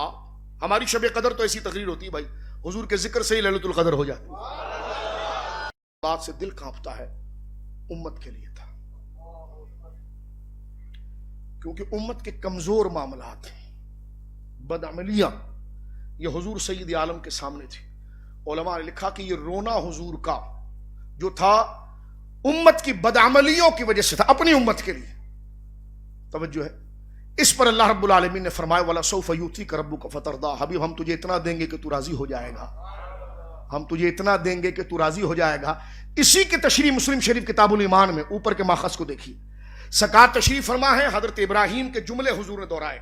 ہماری شب قدر تو ایسی تقریر ہوتی ہے بھائی، حضور کے ذکر سے ہی لیلۃ القدر ہو جاتی ہے. بات سے دل کانپتا ہے. امت کے لیے تھا، کیونکہ امت کے کمزور معاملات ہیں، بدعملیاں، یہ حضور سید عالم کے سامنے تھی. علماء نے لکھا کہ یہ رونا حضور کا جو تھا امت کی بدعملیوں کی وجہ سے تھا، اپنی امت کے لیے. توجہ ہے. اس پر اللہ رب العالمین نے فرمایا وَلَسَوْفَ يُؤْتِيكَ رَبُّكَ فَتَرْضَىٰ. حبیب ہم تجھے اتنا دیں گے کہ تو راضی ہو جائے گا، ہم تجھے اتنا دیں گے کہ تو راضی ہو جائے گا. اسی کی تشریح مسلم شریف کتاب الایمان میں اوپر کے ماخذ کو دیکھیے. سرکار تشریف فرما ہے، حضرت ابراہیم کے جملے حضور نے دہرائے.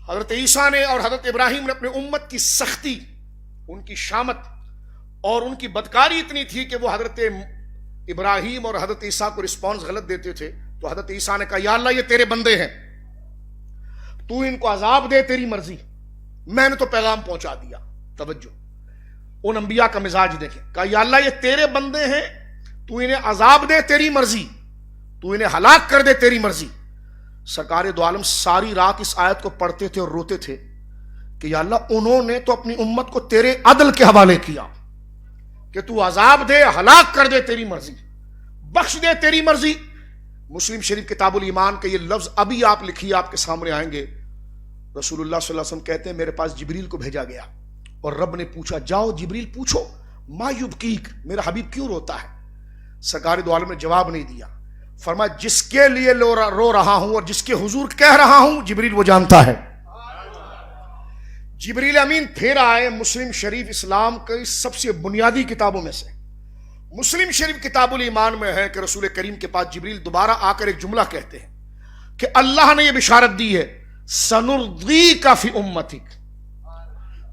حضرت عیسیٰ نے اور حضرت ابراہیم نے اپنے امت کی سختی، ان کی شامت اور ان کی بدکاری اتنی تھی کہ وہ حضرت ابراہیم اور حضرت عیسیٰ کو رسپانس غلط دیتے تھے. تو حضرت عیسیٰ نے کہا یا اللہ یہ تیرے بندے ہیں، تو ان کو عذاب دے تیری مرضی، میں نے تو پیغام پہنچا دیا. توجہ، ان انبیاء کا مزاج دیکھیں. کہا یا اللہ یہ تیرے بندے ہیں، تو انہیں عذاب دے تیری مرضی، تو انہیں ہلاک کر دے تیری مرضی. سرکار دو عالم ساری رات اس آیت کو پڑھتے تھے اور روتے تھے کہ یا اللہ انہوں نے تو اپنی امت کو تیرے عدل کے حوالے کیا کہ تو عذاب دے، ہلاک کر دے تیری مرضی، بخش دے تیری مرضی. مسلم شریف کتاب الایمان کا یہ لفظ ابھی آپ لکھیے، آپ کے سامنے آئیں گے. رسول اللہ صلی اللہ علیہ وسلم کہتے ہیں میرے پاس جبریل کو بھیجا گیا اور رب نے پوچھا جاؤ جبریل پوچھو ما یبکیک، میرا حبیب کیوں روتا ہے. سرکار دو عالم نے جواب نہیں دیا. فرمایا جس کے لیے رو رہا ہوں اور جس کے حضور کہہ رہا ہوں جبریل وہ جانتا ہے. جبریل امین پھر آئے. مسلم شریف اسلام کی سب سے بنیادی کتابوں میں سے مسلم شریف کتاب الایمان میں ہے کہ رسول کریم کے پاس جبریل دوبارہ آ کر ایک جملہ کہتے ہیں کہ اللہ نے یہ بشارت دی ہے سنرضیک فی امتک،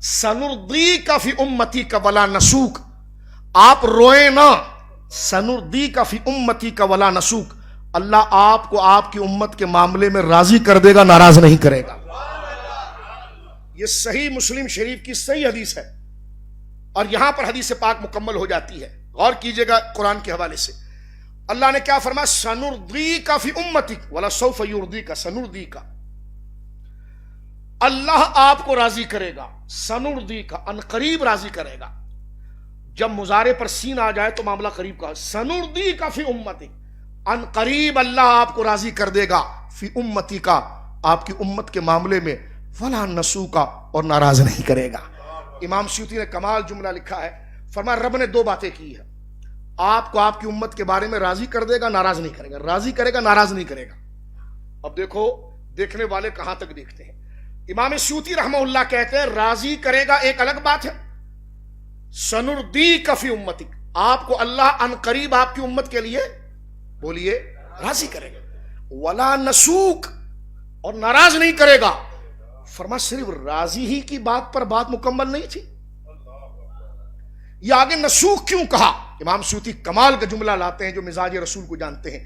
سنرضیک فی امتک ولا نسوک. آپ روئیں نہ، سنرضیک فی امتک ولا نسوک. اللہ آپ کو آپ کی امت کے معاملے میں راضی کر دے گا، ناراض نہیں کرے گا. یہ صحیح مسلم شریف کی صحیح حدیث ہے، اور یہاں پر حدیث پاک مکمل ہو جاتی ہے. غور کیجئے گا قرآن کے حوالے سے. اللہ نے کیا فرمایا سنرضیک فی امتک ولا سوف یرضیک، سنرضیک اللہ آپ کو راضی کرے گا، سنردی کا ان قریب راضی کرے گا. جب مضارع پر سین آ جائے تو معاملہ قریب کا. سنردی کا فی امتی، ان قریب اللہ آپ کو راضی کر دے گا، فی امتی کا آپ کی امت کے معاملے میں، ولا نسو کا اور ناراض نہیں کرے گا. امام سیوطی نے کمال جملہ لکھا ہے، فرمایا رب نے دو باتیں کی ہے، آپ کو آپ کی امت کے بارے میں راضی کر دے گا، ناراض نہیں کرے گا. راضی کرے گا، ناراض نہیں کرے گا. اب دیکھو دیکھنے والے کہاں تک دیکھتے ہیں. امام سیوطی رحمہ اللہ کہتے ہیں راضی کرے گا ایک الگ بات ہے، سنردیک فی امتک، آپ کو اللہ ان قریب آپ کی امت کے لیے بولیے راضی کرے گا. ولا نسوک اور ناراض نہیں کرے گا. فرما صرف راضی ہی کی بات پر بات مکمل نہیں تھی، یہ آگے نسوک کیوں کہا؟ امام سیوطی کمال کا جملہ لاتے ہیں جو مزاج رسول کو جانتے ہیں.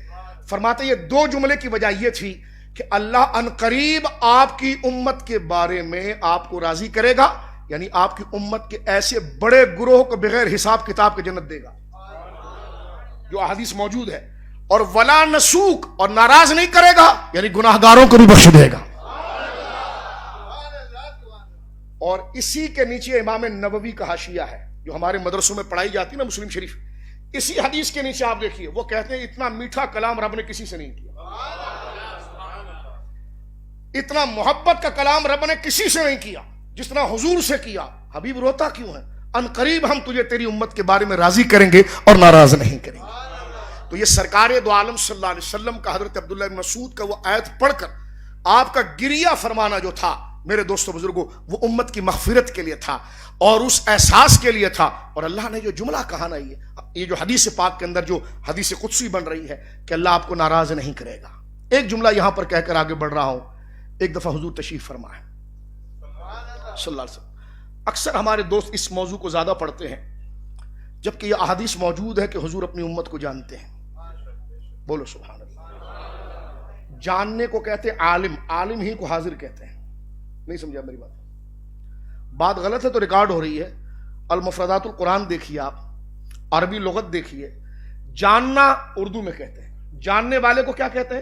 فرماتے یہ دو جملے کی وجہ یہ تھی کہ اللہ ان قریب آپ کی امت کے بارے میں آپ کو راضی کرے گا، یعنی آپ کی امت کے ایسے بڑے گروہ کو بغیر حساب کتاب کے جنت دے گا جو احادیث موجود ہے. اور ولا نسوک اور ناراض نہیں کرے گا، یعنی گناہگاروں کو بھی بخش دے گا. اور اسی کے نیچے امام نووی کا حاشیہ ہے جو ہمارے مدرسوں میں پڑھائی جاتی نا، مسلم شریف. اسی حدیث کے نیچے آپ دیکھیے وہ کہتے ہیں اتنا میٹھا کلام رب نے کسی سے نہیں کیا، اتنا محبت کا کلام رب نے کسی سے نہیں کیا جس طرح حضور سے کیا. حبیب روتا کیوں ہے؟ ان قریب ہم تجھے تیری امت کے بارے میں راضی کریں گے اور ناراض نہیں کریں گے. تو یہ سرکار دو عالم صلی اللہ علیہ وسلم کا حضرت عبداللہ بن مسعود کا وہ آیت پڑھ کر آپ کا گریہ فرمانا جو تھا میرے دوستو بزرگوں، وہ امت کی مغفرت کے لیے تھا اور اس احساس کے لیے تھا. اور اللہ نے جو جملہ کہا نا، یہ جو حدیث پاک کے اندر جو حدیث قدسی بن رہی ہے کہ اللہ آپ کو ناراض نہیں کرے گا. ایک جملہ یہاں پر کہہ کر آگے بڑھ رہا ہوں. ایک دفعہ حضور تشریف فرما ہے صلی اللہ علیہ وسلم. اکثر ہمارے دوست اس موضوع کو زیادہ پڑھتے ہیں، جبکہ یہ احادیث موجود ہے کہ حضور اپنی امت کو جانتے ہیں. بولو سبحان اللہ. جاننے کو کہتے ہیں عالم، عالم ہی کو حاضر کہتے ہیں. نہیں سمجھا میری بات غلط ہے تو ریکارڈ ہو رہی ہے. المفردات القرآن دیکھیے آپ، عربی لغت دیکھیے. جاننا اردو میں کہتے ہیں، جاننے والے کو کیا کہتے ہیں؟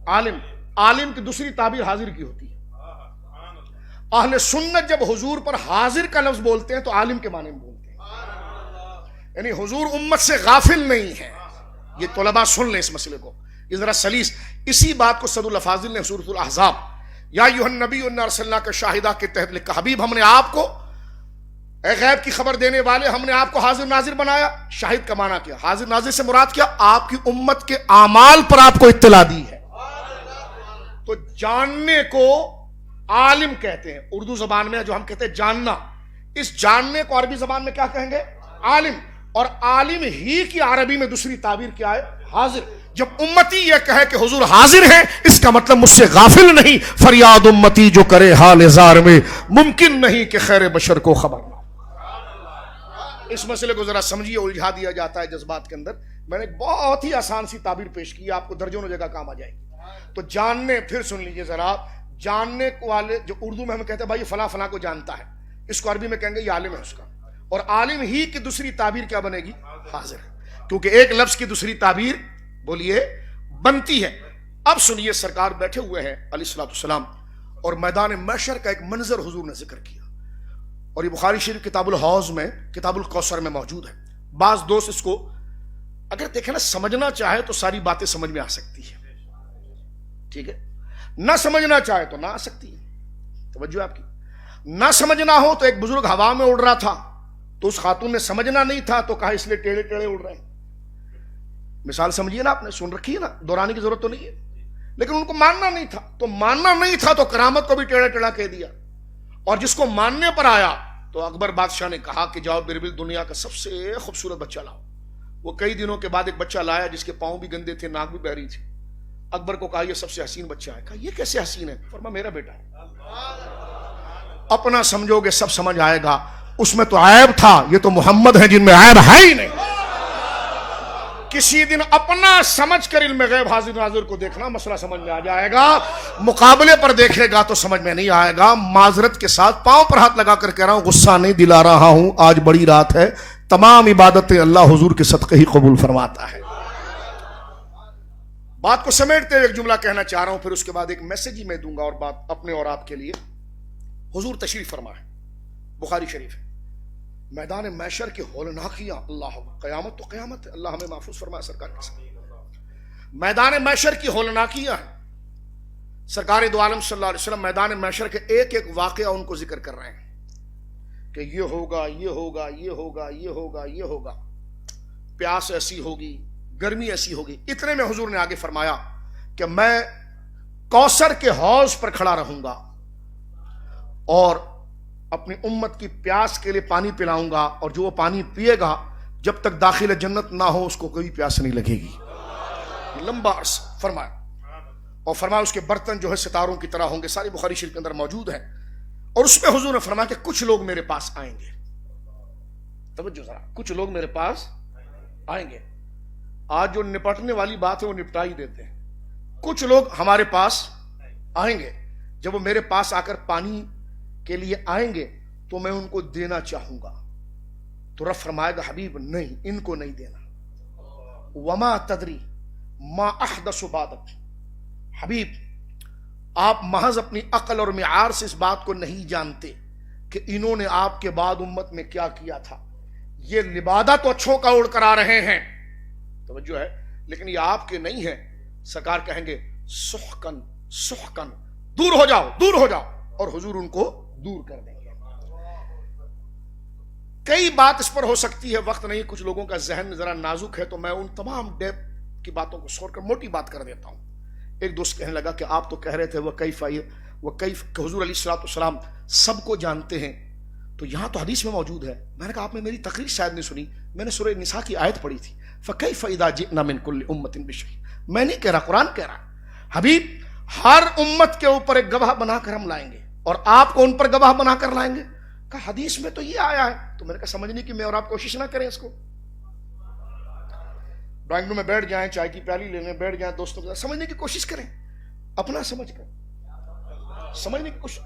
عالم. عالم کی دوسری تعبیر حاضر کی ہوتی ہے. اہل سنت جب حضور پر حاضر کا لفظ بولتے ہیں تو عالم کے معنی میں بولتے ہیں، یعنی حضور امت سے غافل نہیں ہے. یہ طلباء سن لیں اس مسئلے کو، یہ ذرا سلیس. اسی بات کو سعد الفاضل نے سورۃ الاحزاب یا ایھا النبی انا ارسلناک کا شاہدہ کے تحت لکھا، حبیب ہم نے آپ کو، اے غیب کی خبر دینے والے، ہم نے آپ کو حاضر ناظر بنایا. شاہد کا معنی کیا؟ حاضر ناظر سے مراد کیا؟ آپ کی امت کے اعمال پر آپ کو اطلاع دی ہے. تو جاننے کو عالم کہتے ہیں اردو زبان میں، جو ہم کہتے ہیں جاننا، اس جاننے کو عربی زبان میں کیا کہیں گے؟ عالم. اور عالم ہی کی عربی میں دوسری تعبیر کیا ہے؟ حاضر. جب امتی یہ کہے کہ حضور حاضر ہیں، اس کا مطلب مجھ سے غافل نہیں. فریاد امتی جو کرے حال زار میں، ممکن نہیں کہ خیر بشر کو خبر نہ. اس مسئلے کو ذرا سمجھیے، الجھا دیا جاتا ہے جذبات کے اندر. میں نے ایک بہت ہی آسان سی تعبیر پیش کی، آپ کو درجنوں جگہ کام آ جائے گی. تو جاننے، پھر سن لیجئے ذرا، جاننے والے جو اردو میں ہم کہتے ہیں بھائی فلاں فلاں کو جانتا ہے، اس کو عربی میں کہیں گے یہ عالم ہے اس کا. اور عالم ہی کی دوسری تعبیر کیا بنے گی؟ حاضر. کیونکہ ایک لفظ کی دوسری تعبیر بولیے بنتی ہے. اب سنیے، سرکار بیٹھے ہوئے ہیں علیہ الصلوۃ والسلام، اور میدان محشر کا ایک منظر حضور نے ذکر کیا، اور یہ بخاری شریف کتاب الحوض میں، کتاب الکوثر میں موجود ہے. بعض دوست اس کو اگر دیکھیں نا، سمجھنا چاہے تو ساری باتیں سمجھ میں آ سکتی ہے، ٹھیک ہے، نہ سمجھنا چاہے تو نہ آ سکتی ہے. توجہ آپ کی. نہ سمجھنا ہو تو ایک بزرگ ہوا میں اڑ رہا تھا، تو اس خاتون نے سمجھنا نہیں تھا تو کہا اس لیے ٹیڑے ٹیڑے اڑ رہے ہیں. مثال سمجھیے نا، آپ نے سن رکھی ہے نا، دہرانے کی ضرورت تو نہیں ہے. لیکن ان کو ماننا نہیں تھا، تو ماننا نہیں تھا تو کرامت کو بھی ٹیڑھا ٹیڑھا کہہ دیا. اور جس کو ماننے پر آیا تو اکبر بادشاہ نے کہا کہ جاؤ بربل دنیا کا سب سے خوبصورت بچہ لاؤ. وہ کئی دنوں کے بعد ایک بچہ لایا جس کے پاؤں بھی گندے تھے، ناک بھی بہری تھی. اکبر کو کہا یہ سب سے حسین بچہ ہے. کہا یہ کیسے حسین ہے؟ فرمایا میرا بیٹا ہے. اپنا سمجھو گے سب سمجھ آئے گا. اس میں تو عیب تھا، یہ تو محمد ہیں جن میں عیب ہے ہی نہیں. کسی دن اپنا سمجھ کر علم غیب حاضر ناظر کو دیکھنا، مسئلہ سمجھ میں آ جائے گا. مقابلے پر دیکھے گا تو سمجھ میں نہیں آئے گا. معذرت کے ساتھ پاؤں پر ہاتھ لگا کر کہہ رہا ہوں، غصہ نہیں دلا رہا ہوں، آج بڑی رات ہے. تمام عبادتیں اللہ حضور کے صدقے ہی قبول فرماتا ہے. بات کو سمیٹتے ہوئے ایک جملہ کہنا چاہ رہا ہوں، پھر اس کے بعد ایک میسج ہی میں دوں گا اور بات اپنے اور آپ کے لیے. حضور تشریف فرمائے، بخاری شریف ہے، میدان محشر کی ہولناکیاں، اللہ قیامت تو قیامت ہے، اللہ ہمیں محفوظ فرمائے سرکار کے ساتھ۔ میدان محشر کی ہولناکیاں ہیں، سرکار دو عالم صلی اللہ علیہ وسلم میدان محشر کے ایک ایک واقعہ ان کو ذکر کر رہے ہیں کہ یہ ہوگا، یہ ہوگا، یہ ہوگا، یہ ہوگا، یہ ہوگا، پیاس ایسی ہوگی، گرمی ایسی ہوگی۔ اتنے میں حضور نے آگے فرمایا کہ میں کوثر کے حوض پر کھڑا رہوں گا اور اپنی امت کی پیاس کے لیے پانی پلاؤں گا، اور جو وہ پانی پیے گا جب تک داخل جنت نہ ہو اس کو کوئی پیاس نہیں لگے گی۔ لمبا عرصہ فرمایا، اور فرمایا اس کے برتن جو ہے ستاروں کی طرح ہوں گے، ساری بخاری شریف کے اندر موجود ہے۔ اور اس میں حضور نے فرمایا کہ کچھ لوگ میرے پاس آئیں گے، توجہ ذرا، کچھ لوگ میرے پاس آئیں گے۔ آج جو نپٹنے والی بات ہے وہ نپٹا ہی دیتے ہیں۔ کچھ لوگ ہمارے پاس آئیں گے، جب وہ میرے پاس آ کر پانی کے لیے آئیں گے تو میں ان کو دینا چاہوں گا، تو رب فرمائے گا حبیب نہیں، ان کو نہیں دینا۔ وما تدری ما احدث بعدک، حبیب آپ محض اپنی عقل اور معیار سے اس بات کو نہیں جانتے کہ انہوں نے آپ کے بعد امت میں کیا کیا تھا۔ یہ لبادہ تو اچھوں کا اڑ کر آ رہے ہیں، توجہ ہے، لیکن یہ آپ کے نہیں ہیں۔ سرکار کہیں گے سحقن سحقن، دور ہو جاؤ، دور ہو جاؤ، اور حضور ان کو دور کر دیں گے۔ کئی بات اس پر ہو سکتی ہے، وقت نہیں، کچھ لوگوں کا ذہن ذرا نازک ہے، تو میں ان تمام ڈیپ کی باتوں کو چھوڑ کر موٹی بات کر دیتا ہوں۔ ایک دوست کہنے لگا کہ آپ تو کہہ رہے تھے وہ کیف کہ حضور علیہ الصلوۃ والسلام سب کو جانتے ہیں، تو یہاں تو حدیث میں موجود ہے۔ میں نے کہا آپ نے میری تقریر شاید نہیں سنی، میں نے سورہ نساء کی آیت پڑھی تھی، فَكَيْفَ إِذَا جِئْنَا مِنْ كُلِّ أُمَّةٍ بِشَهِيدٍ۔ میں نہیں کہہ رہا، قرآن کہہ رہا، حبیب ہر امت کے اوپر ایک گواہ بنا کر ہم لائیں گے، اور آپ کو ان پر گواہ بنا کر لائیں گے۔ کہا حدیث میں تو یہ آیا ہے، تو میں نے کہا سمجھنے کی میں اور آپ کوشش نہ کریں اس کو۔ ڈرائنگ روم میں بیٹھ جائیں، چائے کی پیالی لینے بیٹھ جائیں دوستوں کے ساتھ، سمجھنے کی کوشش کریں، اپنا سمجھ کر سمجھنے کی کوشش۔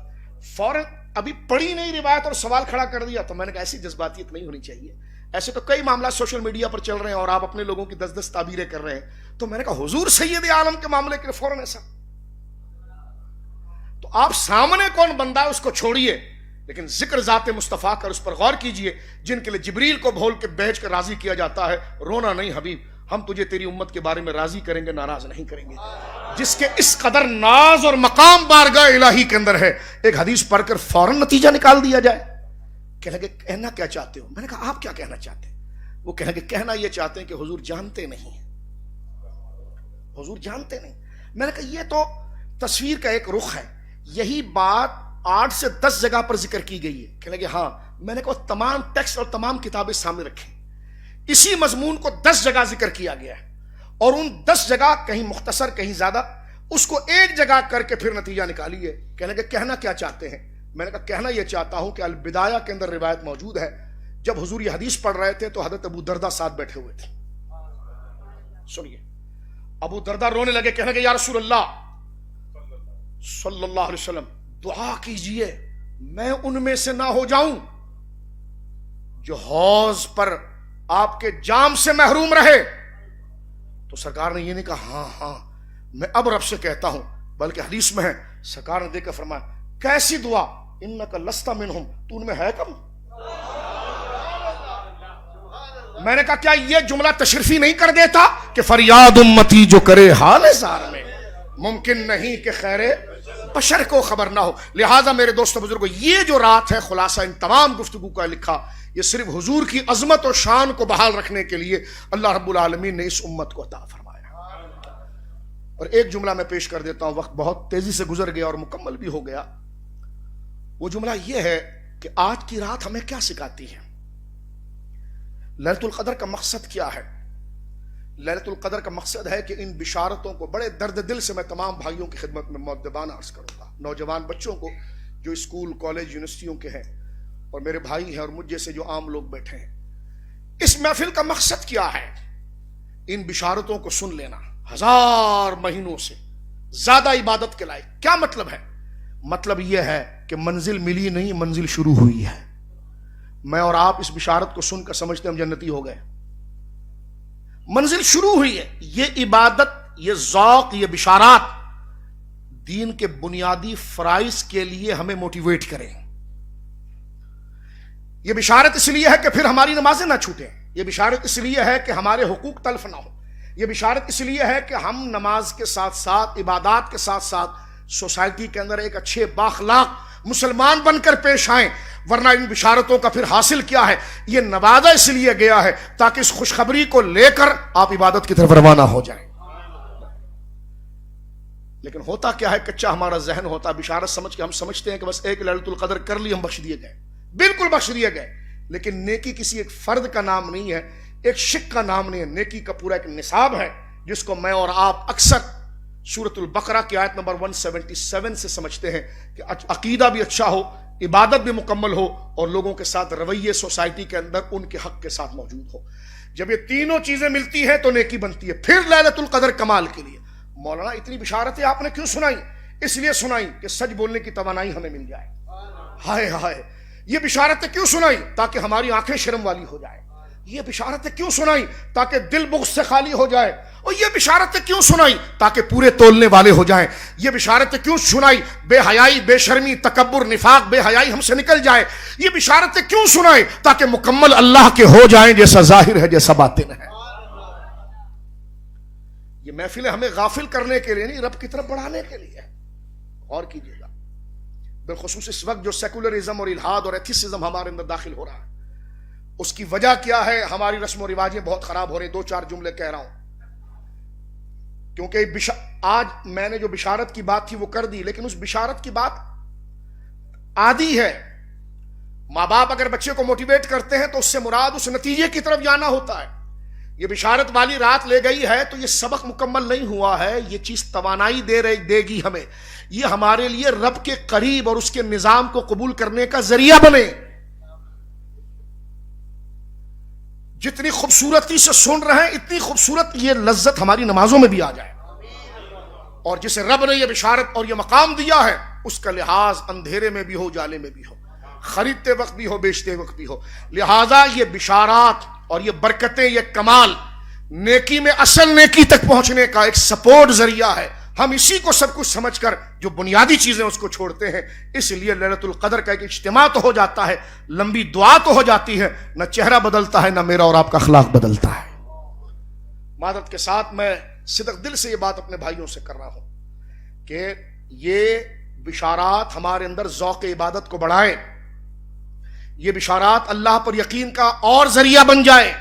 فوراً ابھی پڑھی نہیں روایت اور سوال کھڑا کر دیا، تو میں نے کہا ایسی جذباتیت نہیں ہونی چاہیے۔ ایسے تو کئی معاملات سوشل میڈیا پر چل رہے ہیں اور آپ اپنے لوگوں کی 10 تعبیریں کر رہے ہیں، تو میں نے کہا حضور سید عالم کے معاملے کے فوراً ایسا، تو آپ سامنے کون بندہ ہے اس کو چھوڑیے، لیکن ذکر ذات مصطفیٰ کر اس پر غور کیجئے، جن کے لیے جبریل کو بھول کے بھیج کر راضی کیا جاتا ہے۔ رونا نہیں حبیب، ہم تجھے تیری امت کے بارے میں راضی کریں گے، ناراض نہیں کریں گے۔ جس کے اس قدر ناز اور مقام بارگاہ الہی کے اندر ہے، ایک حدیث پڑھ کر فوراً نتیجہ نکال دیا جائے۔ کہنے لگے کہنا کیا چاہتے ہو؟ میں نے کہا آپ کیا کہنا چاہتے ہیں؟ وہ کہنے لگے کہنا یہ چاہتے ہیں کہ حضور جانتے نہیں، حضور جانتے نہیں۔ میں نے کہا یہ تو تصویر کا ایک رخ ہے، یہی بات 8 سے 10 جگہ پر ذکر کی گئی ہے۔ کہنے لگے ہاں۔ میں نے کہا تمام ٹیکسٹ اور تمام کتابیں سامنے رکھیں، اسی مضمون کو 10 جگہ ذکر کیا گیا ہے، اور ان 10 جگہ کہیں مختصر کہیں زیادہ، اس کو ایک جگہ کر کے پھر نتیجہ نکالیے۔ کہنے لگے کہنا کیا چاہتے ہیں؟ میں نے کہا کہنا یہ چاہتا ہوں کہ البدایہ کے اندر روایت موجود ہے، جب حضور یہ حدیث پڑھ رہے تھے تو حضرت ابو دردہ ساتھ بیٹھے ہوئے تھے۔ سنیے، ابو دردہ رونے لگے، کہنے لگے یا رسول اللہ صلی اللہ علیہ وسلم دعا کیجئے میں ان میں سے نہ ہو جاؤں جو حوض پر آپ کے جام سے محروم رہے۔ تو سرکار نے یہ نہیں کہا ہاں ہاں میں اب رب سے کہتا ہوں، بلکہ حدیث میں ہے، سرکار نے دیکھ کر فرمایا کیسی دعا، انک لست منہم، تو ان میں ہے کم۔ میں نے کہا کیا یہ جملہ تشریفی نہیں کر دیتا کہ فریاد امتی جو کرے حال زار میں، ممکن نہیں کہ خیر بشر کو خبر نہ ہو۔ لہٰذا میرے دوستو بزرگو، یہ جو رات ہے خلاصہ ان تمام گفتگو کا لکھا، یہ صرف حضور کی عظمت اور شان کو بحال رکھنے کے لیے اللہ رب العالمین نے اس امت کو عطا فرمایا۔ اور ایک جملہ میں پیش کر دیتا ہوں، وقت بہت تیزی سے گزر گیا اور مکمل بھی ہو گیا۔ وہ جملہ یہ ہے کہ آج کی رات ہمیں کیا سکھاتی ہے؟ لیلۃ القدر کا مقصد کیا ہے؟ لیلۃ القدر کا مقصد ہے کہ ان بشارتوں کو بڑے درد دل سے میں تمام بھائیوں کی خدمت میں مؤدبانہ عرض کروں گا، نوجوان بچوں کو جو اسکول کالج یونیورسٹیوں کے ہیں، اور میرے بھائی ہیں اور مجھ جیسے جو عام لوگ بیٹھے ہیں۔ اس محفل کا مقصد کیا ہے؟ ان بشارتوں کو سن لینا، 1000 مہینوں سے زیادہ عبادت کے لائق۔ کیا مطلب ہے؟ مطلب یہ ہے کہ منزل ملی نہیں، منزل شروع ہوئی ہے۔ میں اور آپ اس بشارت کو سن کر سمجھتے ہم جنتی ہو گئے، منزل شروع ہوئی ہے۔ یہ عبادت، یہ ذوق، یہ بشارات دین کے بنیادی فرائض کے لیے ہمیں موٹیویٹ کریں. یہ بشارت اس لیے ہے کہ پھر ہماری نمازیں نہ چھوٹیں. یہ بشارت اس لیے ہے کہ ہمارے حقوق تلف نہ ہو. یہ بشارت اس لیے ہے کہ ہم نماز کے ساتھ ساتھ عبادات کے ساتھ ساتھ سوسائٹی کے اندر ایک اچھے بااخلاق مسلمان بن کر پیش آئیں. ورنہ ان بشارتوں کا پھر حاصل کیا ہے؟ یہ نوازا اس لیے گیا ہے تاکہ اس خوشخبری کو لے کر آپ عبادت کی طرف روانہ ہو جائیں. لیکن ہوتا کیا ہے؟ کچا ہمارا ذہن ہوتا. بشارت سمجھ کے ہم سمجھتے ہیں کہ بس ایک لیلۃ القدر کر لی ہم بخش دیے گئے. بالکل بخش دیے گئے. لیکن نیکی کسی ایک فرد کا نام نہیں ہے, ایک شک کا نام نہیں ہے. نیکی کا پورا ایک نصاب ہے جس کو میں اور آپ اکثر سورۃ البقرہ کی آیت نمبر 177 سے سمجھتے ہیں کہ عقیدہ بھی اچھا ہو, عبادت بھی مکمل ہو, اور لوگوں کے ساتھ رویے سوسائٹی کے اندر ان کے حق کے ساتھ موجود ہو. جب یہ تینوں چیزیں ملتی ہیں تو نیکی بنتی ہے. پھر لیلۃ القدر کمال کے لیے مولانا اتنی بشارتیں آپ نے کیوں سنائی؟ اس لیے سنائی کہ سچ بولنے کی توانائی ہمیں مل جائے. ہائے ہائے, یہ بشارتیں کیوں سنائی؟ تاکہ ہماری آنکھیں شرم والی ہو جائیں. یہ بشارتیں کیوں سنائی؟ تاکہ دل بغض سے خالی ہو جائے. اور یہ بشارتیں کیوں سنائی؟ تاکہ پورے تولنے والے ہو جائیں. یہ بشارتیں کیوں سنائی؟ بے حیائی, بے شرمی, تکبر, نفاق, بے حیائی ہم سے نکل جائے. یہ بشارتیں کیوں سنائی؟ تاکہ مکمل اللہ کے ہو جائیں, جیسا ظاہر ہے جیسا باطن ہے. یہ محفلیں ہمیں غافل کرنے کے لیے نہیں, رب کی طرف بڑھانے کے لیے. اور کیجیے گا, بالخصوص اس وقت جو سیکولرزم اور الحاد اور ایتھیسزم ہمارے اندر داخل ہو رہا ہے, اس کی وجہ کیا ہے؟ ہماری رسم و رواجیں بہت خراب ہو رہی. 2-4 جملے کہہ رہا ہوں کیونکہ آج میں نے جو بشارت کی بات تھی وہ کر دی, لیکن اس بشارت کی بات عادی ہے. ماں باپ اگر بچے کو موٹیویٹ کرتے ہیں تو اس سے مراد اس نتیجے کی طرف جانا ہوتا ہے. یہ بشارت والی رات لے گئی ہے تو یہ سبق مکمل نہیں ہوا ہے. یہ چیز توانائی دے گی ہمیں. یہ ہمارے لیے رب کے قریب اور اس کے نظام کو قبول کرنے کا ذریعہ بنے. جتنی خوبصورتی سے سن رہے ہیں اتنی خوبصورت یہ لذت ہماری نمازوں میں بھی آ جائے. اور جسے رب نے یہ بشارت اور یہ مقام دیا ہے اس کا لحاظ اندھیرے میں بھی ہو, جالے میں بھی ہو, خریدتے وقت بھی ہو, بیچتے وقت بھی ہو. لہذا یہ بشارات اور یہ برکتیں, یہ کمال نیکی میں اصل نیکی تک پہنچنے کا ایک سپورٹ ذریعہ ہے. ہم اسی کو سب کچھ سمجھ کر جو بنیادی چیزیں اس کو چھوڑتے ہیں. اس لیے لیلۃ القدر کا ایک اجتماع تو ہو جاتا ہے, لمبی دعا تو ہو جاتی ہے, نہ چہرہ بدلتا ہے, نہ میرا اور آپ کا اخلاق بدلتا ہے. معذرت کے ساتھ میں صدق دل سے یہ بات اپنے بھائیوں سے کر رہا ہوں کہ یہ بشارات ہمارے اندر ذوق عبادت کو بڑھائے. یہ بشارات اللہ پر یقین کا اور ذریعہ بن جائے,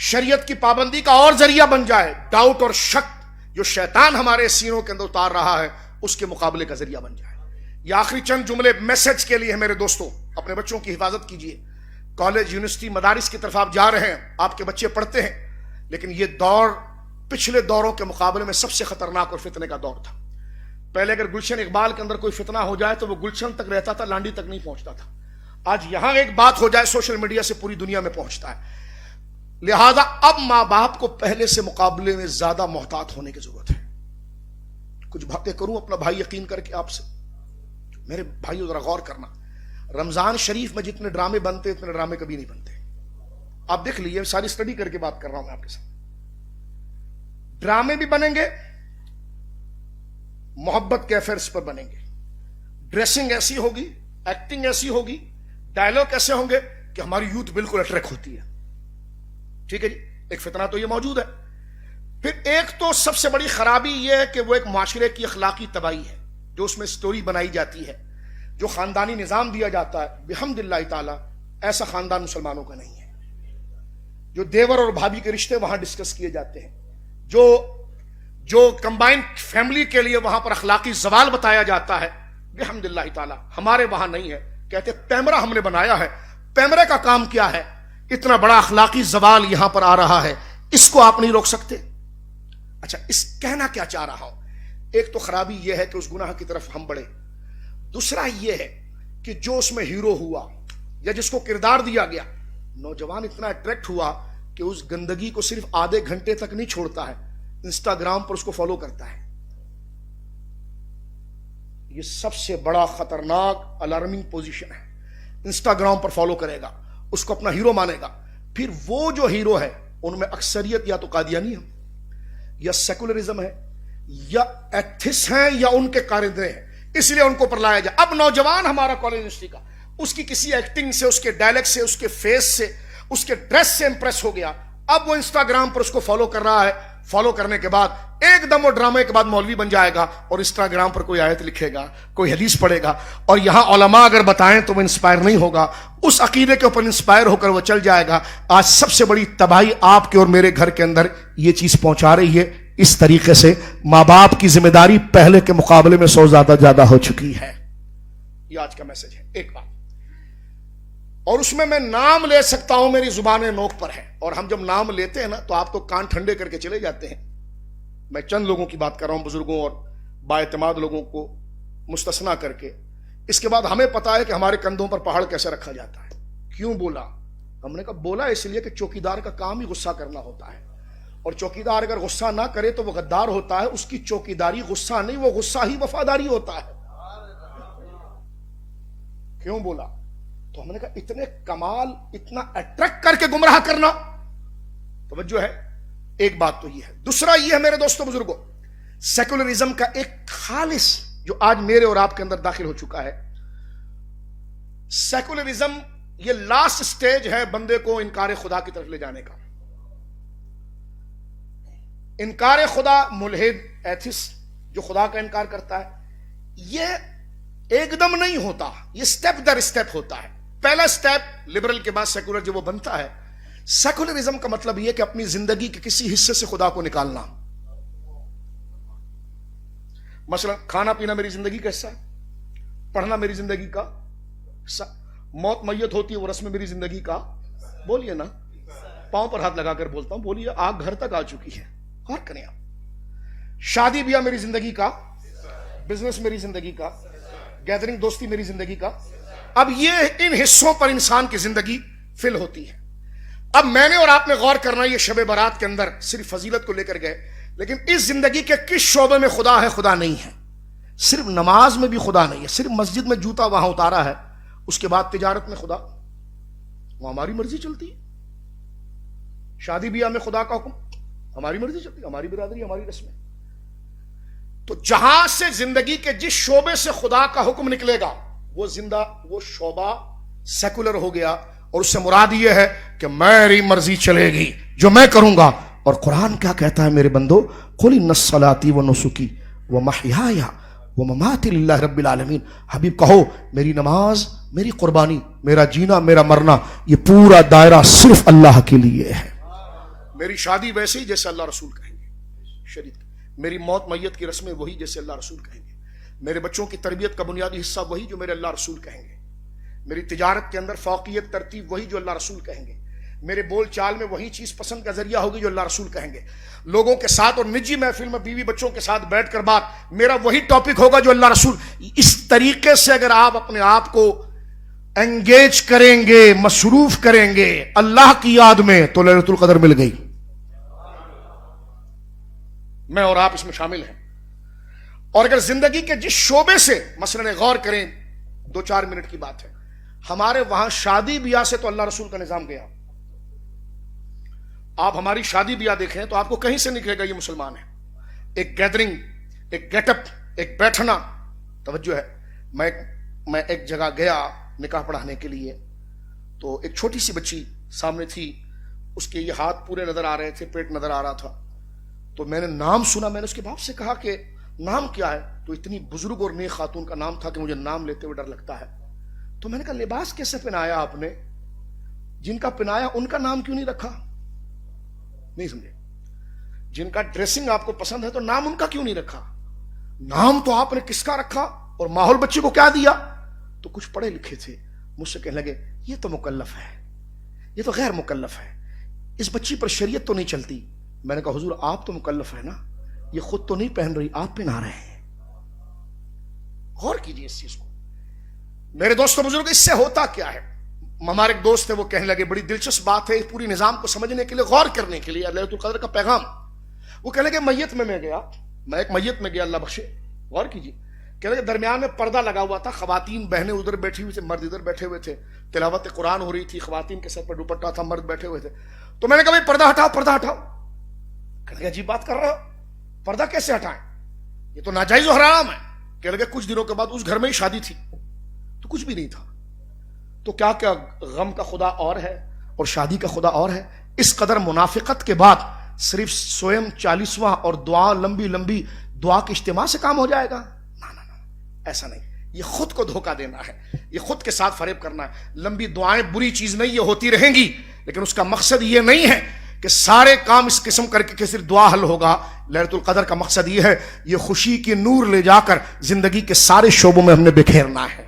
شریعت کی پابندی کا اور ذریعہ بن جائے. ڈاؤٹ اور شک جو شیطان ہمارے سینوں کے اندر اتار رہا ہے اس کے مقابلے کا ذریعہ بن جائے. یہ آخری چند جملے میسج کے لیے ہے میرے دوستوں. اپنے بچوں کی حفاظت کیجیے. کالج, یونیورسٹی, مدارس کی طرف آپ جا رہے ہیں, آپ کے بچے پڑھتے ہیں, لیکن یہ دور پچھلے دوروں کے مقابلے میں سب سے خطرناک اور فتنے کا دور تھا. پہلے اگر گلشن اقبال کے اندر کوئی فتنہ ہو جائے تو وہ گلشن تک رہتا تھا, لانڈی تک نہیں پہنچتا تھا. آج یہاں ایک بات ہو جائے سوشل میڈیا سے پوری دنیا میں پہنچتا ہے. لہذا اب ماں باپ کو پہلے سے مقابلے میں زیادہ محتاط ہونے کی ضرورت ہے. کچھ باتیں کروں اپنا بھائی یقین کر کے آپ سے. میرے بھائیو ذرا غور کرنا, رمضان شریف میں جتنے ڈرامے بنتے اتنے ڈرامے کبھی نہیں بنتے. آپ دیکھ لیجیے, ساری اسٹڈی کر کے بات کر رہا ہوں میں آپ کے ساتھ. ڈرامے بھی بنیں گے, محبت کے افیئرس پر بنیں گے, ڈریسنگ ایسی ہوگی, ایکٹنگ ایسی ہوگی, ڈائلاگ ایسے ہوں گے کہ ہماری یوتھ بالکل اٹریکٹ ہوتی ہے. ٹھیک ہے جی, ایک فتنہ تو یہ موجود ہے. پھر ایک تو سب سے بڑی خرابی یہ ہے کہ وہ ایک معاشرے کی اخلاقی تباہی ہے جو اس میں سٹوری بنائی جاتی ہے, جو خاندانی نظام دیا جاتا ہے. بحمد اللہ تعالی ایسا خاندان مسلمانوں کا نہیں ہے. جو دیور اور بھابھی کے رشتے وہاں ڈسکس کیے جاتے ہیں, جو کمبائنڈ فیملی کے لیے وہاں پر اخلاقی زوال بتایا جاتا ہے, بحمد اللہ تعالی ہمارے وہاں نہیں ہے. کہتے پیمرا ہم نے بنایا ہے. پیمرے کا کام کیا ہے؟ اتنا بڑا اخلاقی زوال یہاں پر آ رہا ہے, اس کو آپ نہیں روک سکتے. اچھا, اس کہنا کیا چاہ رہا ہوں, ایک تو خرابی یہ ہے کہ اس گناہ کی طرف ہم بڑھے. دوسرا یہ ہے کہ جو اس میں ہیرو ہوا یا جس کو کردار دیا گیا, نوجوان اتنا اٹریکٹ ہوا کہ اس گندگی کو صرف آدھے گھنٹے تک نہیں چھوڑتا ہے, انسٹاگرام پر اس کو فالو کرتا ہے. یہ سب سے بڑا خطرناک الارمنگ پوزیشن ہے. انسٹاگرام پر فالو کرے گا, اس کو اپنا ہیرو مانے گا. پھر وہ جو ہیرو ہے ان میں اکثریت یا تو قادیانی ہے, یا سیکولرزم ہے, یا ایتھس ہیں یا ان کے کارندے ہیں، اس لیے ان کو پر لایا جائے۔ اب نوجوان ہمارا کالج یونیورسٹی کا اس کی کسی ایکٹنگ سے، اس کے ڈائلیکٹ سے، اس کے فیس سے، اس کے ڈریس سے امپریس ہو گیا، اب وہ انسٹاگرام پر اس کو فالو کر رہا ہے، فالو کرنے کے بعد ایک دم وہ ڈرامے کے بعد مولوی بن جائے گا اور انسٹاگرام پر کوئی آیت لکھے گا، کوئی حدیث پڑھے گا، اور یہاں علماء اگر بتائیں تو وہ انسپائر نہیں ہوگا، اس عقیدے کے اوپر انسپائر ہو کر وہ چل جائے گا۔ آج سب سے بڑی تباہی آپ کے اور میرے گھر کے اندر یہ چیز پہنچا رہی ہے۔ اس طریقے سے ماں باپ کی ذمہ داری پہلے کے مقابلے میں 100 زیادہ ہو چکی ہے۔ یہ آج کا میسج ہے۔ ایک بات اور اس میں نام لے سکتا ہوں، میری زبان نوک پر ہے، اور ہم جب نام لیتے ہیں نا تو آپ تو کان ٹھنڈے کر کے چلے جاتے ہیں۔ میں چند لوگوں کی بات کر رہا ہوں، بزرگوں اور بااعتماد لوگوں کو مستثنا کر کے۔ اس کے بعد ہمیں پتا ہے کہ ہمارے کندھوں پر پہاڑ کیسے رکھا جاتا ہے۔ کیوں بولا؟ ہم نے کہا بولا اس لیے کہ چوکیدار کا کام ہی غصہ کرنا ہوتا ہے، اور چوکیدار اگر غصہ نہ کرے تو وہ غدار ہوتا ہے۔ اس کی چوکیداری غصہ نہیں، وہ غصہ ہی وفاداری ہوتا ہے۔ کیوں بولا؟ تو ہم نے کہا اتنے کمال، اتنا اٹریکٹ کر کے گمراہ کرنا، توجہ ہے۔ ایک بات تو یہ ہے۔ دوسرا یہ ہے میرے دوستوں بزرگوں، سیکولرزم کا ایک خالص جو آج میرے اور آپ کے اندر داخل ہو چکا ہے۔ سیکولرزم یہ لاسٹ سٹیج ہے بندے کو انکار خدا کی طرف لے جانے کا۔ انکار خدا، ملحد، ایتھس جو خدا کا انکار کرتا ہے، یہ ایک دم نہیں ہوتا، یہ سٹیپ در سٹیپ ہوتا ہے۔ پہلا سٹیپ لبرل کے بعد سیکولر جب وہ بنتا ہے، سیکولرزم کا مطلب یہ کہ اپنی زندگی کے کسی حصے سے خدا کو نکالنا۔ مثلا کھانا پینا میری زندگی کا حصہ ہے، پڑھنا میری زندگی کا حصہ، موت میت ہوتی ہے وہ رسم میری زندگی کا، بولیے نا، پاؤں پر ہاتھ لگا کر بولتا ہوں، بولیے، آگ گھر تک آ چکی ہے، غور کریں آپ۔ شادی بیاہ میری زندگی کا، بزنس میری زندگی کا، گیدرنگ دوستی میری زندگی کا۔ اب یہ ان حصوں پر انسان کی زندگی فل ہوتی ہے۔ اب میں نے اور آپ نے غور کرنا، یہ شب برات کے اندر صرف فضیلت کو لے کر گئے، لیکن اس زندگی کے کس شعبے میں خدا ہے؟ خدا نہیں ہے۔ صرف نماز میں بھی خدا نہیں ہے، صرف مسجد میں جوتا وہاں اتارا ہے، اس کے بعد تجارت میں خدا، وہ ہماری مرضی چلتی ہے۔ شادی بیاہ میں خدا کا حکم، ہماری مرضی چلتی ہے، ہماری برادری، ہماری رسمیں۔ تو جہاں سے زندگی کے جس شعبے سے خدا کا حکم نکلے گا، وہ شعبہ سیکولر ہو گیا، اور اس سے مراد یہ ہے کہ میری مرضی چلے گی، جو میں کروں گا۔ اور قرآن کیا کہتا ہے میرے بندو؟ قل ان صلاتي ونسكي ومحياي ومماتي لله رب العالمین۔ حبیب کہو میری نماز، میری قربانی، میرا جینا، میرا مرنا، یہ پورا دائرہ صرف اللہ کے لیے ہے۔ میری شادی ویسے ہی جیسے اللہ رسول کہیں گے، شریعت، میری موت میت کی رسمیں وہی جیسے اللہ رسول کہیں گے، میرے بچوں کی تربیت کا بنیادی حصہ وہی جو میرے اللہ رسول کہیں گے، میری تجارت کے اندر فوقیت ترتیب وہی جو اللہ رسول کہیں گے، میرے بول چال میں وہی چیز پسند کا ذریعہ ہوگی جو اللہ رسول کہیں گے، لوگوں کے ساتھ اور نجی محفل میں بیوی بچوں کے ساتھ بیٹھ کر بات، میرا وہی ٹاپک ہوگا جو اللہ رسول۔ اس طریقے سے اگر آپ اپنے آپ کو انگیج کریں گے، مصروف کریں گے اللہ کی یاد میں، تو لیلۃ القدر مل گئی۔ میں اور آپ اس میں شامل ہیں۔ اور اگر زندگی کے جس شعبے سے، مثلا غور کریں، 2-4 منٹ کی بات ہے، ہمارے وہاں شادی بیاہ سے تو اللہ رسول کا نظام گیا۔ آپ ہماری شادی بیاہ دیکھیں تو آپ کو کہیں سے نکلے گا یہ مسلمان ہے۔ ایک گیدرنگ، ایک گیٹ اپ، ایک بیٹھنا، توجہ ہے۔ میں ایک جگہ گیا نکاح پڑھانے کے لیے، تو ایک چھوٹی سی بچی سامنے تھی، اس کے یہ ہاتھ پورے نظر آ رہے تھے، پیٹ نظر آ رہا تھا۔ تو میں نے نام سنا، میں نے اس کے باپ سے کہا کہ نام کیا ہے؟ تو اتنی بزرگ اور نیک خاتون کا نام تھا کہ مجھے نام لیتے ہوئے ڈر لگتا ہے۔ تو میں نے کہا لباس کیسے پہنایا آپ نے؟ جن کا پہنایا ان کا نام کیوں نہیں رکھا؟ نہیں سمجھے؟ جن کا ڈریسنگ آپ کو پسند ہے تو نام ان کا کیوں نہیں رکھا؟ نام تو آپ نے کس کا رکھا؟ اور ماحول بچے کو کیا دیا؟ تو کچھ پڑھے لکھے تھے، مجھ سے کہنے لگے یہ تو مکلف ہے، یہ تو غیر مکلف ہے، اس بچی پر شریعت تو نہیں چلتی۔ میں نے کہا حضور آپ تو مکلف ہے نا، یہ خود تو نہیں پہن رہی، آپ پہنا رہے ہیں۔ غور کیجئے اس چیز کو میرے دوستوں بزرگ۔ اس سے ہوتا کیا ہے؟ ہمارے ایک دوست ہے، وہ کہنے لگے بڑی دلچسپ بات ہے، پوری نظام کو سمجھنے کے لیے، غور کرنے کے لیے، لیلۃ القدر کا پیغام۔ وہ کہنے لگے میت میں گیا، میں ایک میت میں گیا، اللہ بخشے، غور کیجئے، کہنے لگے درمیان میں پردہ لگا ہوا تھا، خواتین بہنیں ادھر بیٹھی ہوئی تھے، مرد ادھر بیٹھے ہوئے تھے، تلاوت قرآن ہو رہی تھی، خواتین کے سر پر دوپٹہ تھا، مرد بیٹھے ہوئے تھے۔ تو میں نے کہا بھائی پردہ ہٹاؤ، پردہ ہٹاؤ۔ کہنے لگے عجیب بات کر رہا ہو، پردہ کیسے ہٹائیں؟ یہ تو ناجائز و حرام ہے. کہنے لگے کچھ دنوں کے بعد اس گھر میں ہی شادی تھی تو کچھ بھی نہیں تھا. تو کیا کیا غم کا خدا اور ہے اور شادی کا خدا اور ہے. اس قدر منافقت کے بعد صرف سوئم 40واں اور دعا لمبی لمبی دعا کے اجتماع سے کام ہو جائے گا؟ نہ ایسا نہیں. یہ خود کو دھوکہ دینا ہے, یہ خود کے ساتھ فریب کرنا ہے. لمبی دعائیں بری چیز نہیں, یہ ہوتی رہیں گی, لیکن اس کا مقصد یہ نہیں ہے کہ سارے کام اس قسم کر کے صرف دعا حل ہوگا. لیلۃ القدر کا مقصد یہ ہے, یہ خوشی کی نور لے جا کر زندگی کے سارے شعبوں میں ہم نے بکھیرنا ہے.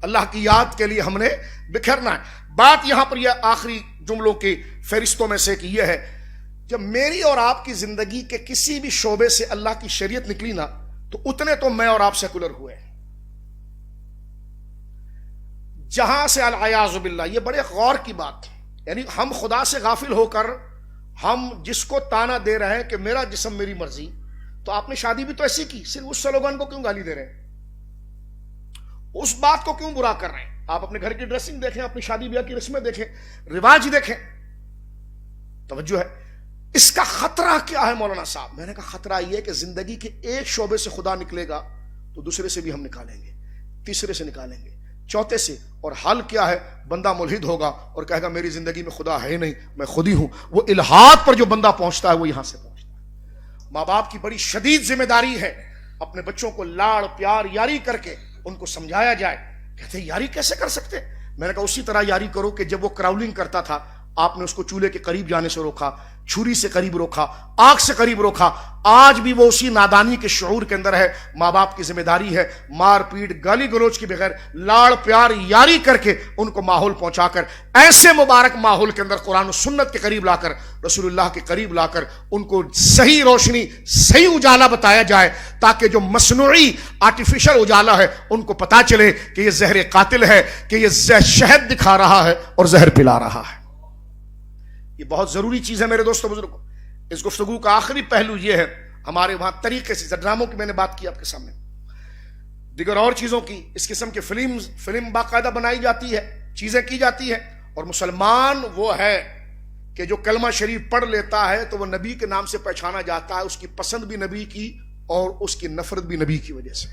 اللہ کی یاد کے لیے ہم نے بکھیرنا ہے. بات یہاں پر یہ آخری جملوں کی فہرستوں میں سے کہ یہ ہے, جب میری اور آپ کی زندگی کے کسی بھی شعبے سے اللہ کی شریعت نکلی نا, تو اتنے تو میں اور آپ سیکولر ہوئے. جہاں سے العیاذ باللہ, یہ بڑے غور کی بات, یعنی ہم خدا سے غافل ہو کر ہم جس کو تانا دے رہے ہیں کہ میرا جسم میری مرضی, تو آپ نے شادی بھی تو ایسی کی, صرف اس سلوگان کو کیوں گالی دے رہے ہیں, اس بات کو کیوں برا کر رہے ہیں؟ آپ اپنے گھر کی ڈریسنگ دیکھیں, اپنی شادی بیاہ کی رسمیں دیکھیں, رواج دیکھیں. توجہ ہے. اس کا خطرہ کیا ہے مولانا صاحب؟ میں نے کہا خطرہ یہ کہ زندگی کے ایک شعبے سے خدا نکلے گا تو دوسرے سے بھی ہم نکالیں گے, تیسرے سے نکالیں گے, چوتھے سے, اور حل کیا ہے؟ بندہ ملحد ہوگا اور کہے گا میری زندگی میں خدا ہے نہیں, میں خود ہی ہوں. وہ الحاد پر جو بندہ پہنچتا ہے وہ یہاں سے پہنچتا ہے. ماں باپ کی بڑی شدید ذمہ داری ہے اپنے بچوں کو لاڑ پیار یاری کر کے ان کو سمجھایا جائے. کہتے ہیں یاری کیسے کر سکتے؟ میں نے کہا اسی طرح یاری کرو کہ جب وہ کراؤلنگ کرتا تھا آپ نے اس کو چولہے کے قریب جانے سے روکا, چھری سے قریب روکا, آگ سے قریب روکا. آج بھی وہ اسی نادانی کے شعور کے اندر ہے. ماں باپ کی ذمہ داری ہے مار پیٹ گالی گلوچ کے بغیر لاڑ پیار یاری کر کے ان کو ماحول پہنچا کر, ایسے مبارک ماحول کے اندر قرآن و سنت کے قریب لا کر, رسول اللہ کے قریب لا کر ان کو صحیح روشنی صحیح اجالا بتایا جائے, تاکہ جو مصنوعی آرٹیفیشل اجالا ہے ان کو پتا چلے کہ یہ زہر قاتل ہے, کہ یہ شہد دکھا رہا ہے اور زہر پلا رہا ہے. یہ بہت ضروری چیز ہے میرے دوستو بزرگوں. اس گفتگو کا آخری پہلو یہ ہے, ہمارے وہاں طریقے سے ڈراموں کی میں نے بات کی آپ کے سامنے, دیگر اور چیزوں کی, اس قسم کے فلم باقاعدہ بنائی جاتی ہے, چیزیں کی جاتی ہیں. اور مسلمان وہ ہے کہ جو کلمہ شریف پڑھ لیتا ہے تو وہ نبی کے نام سے پہچانا جاتا ہے, اس کی پسند بھی نبی کی اور اس کی نفرت بھی نبی کی وجہ سے.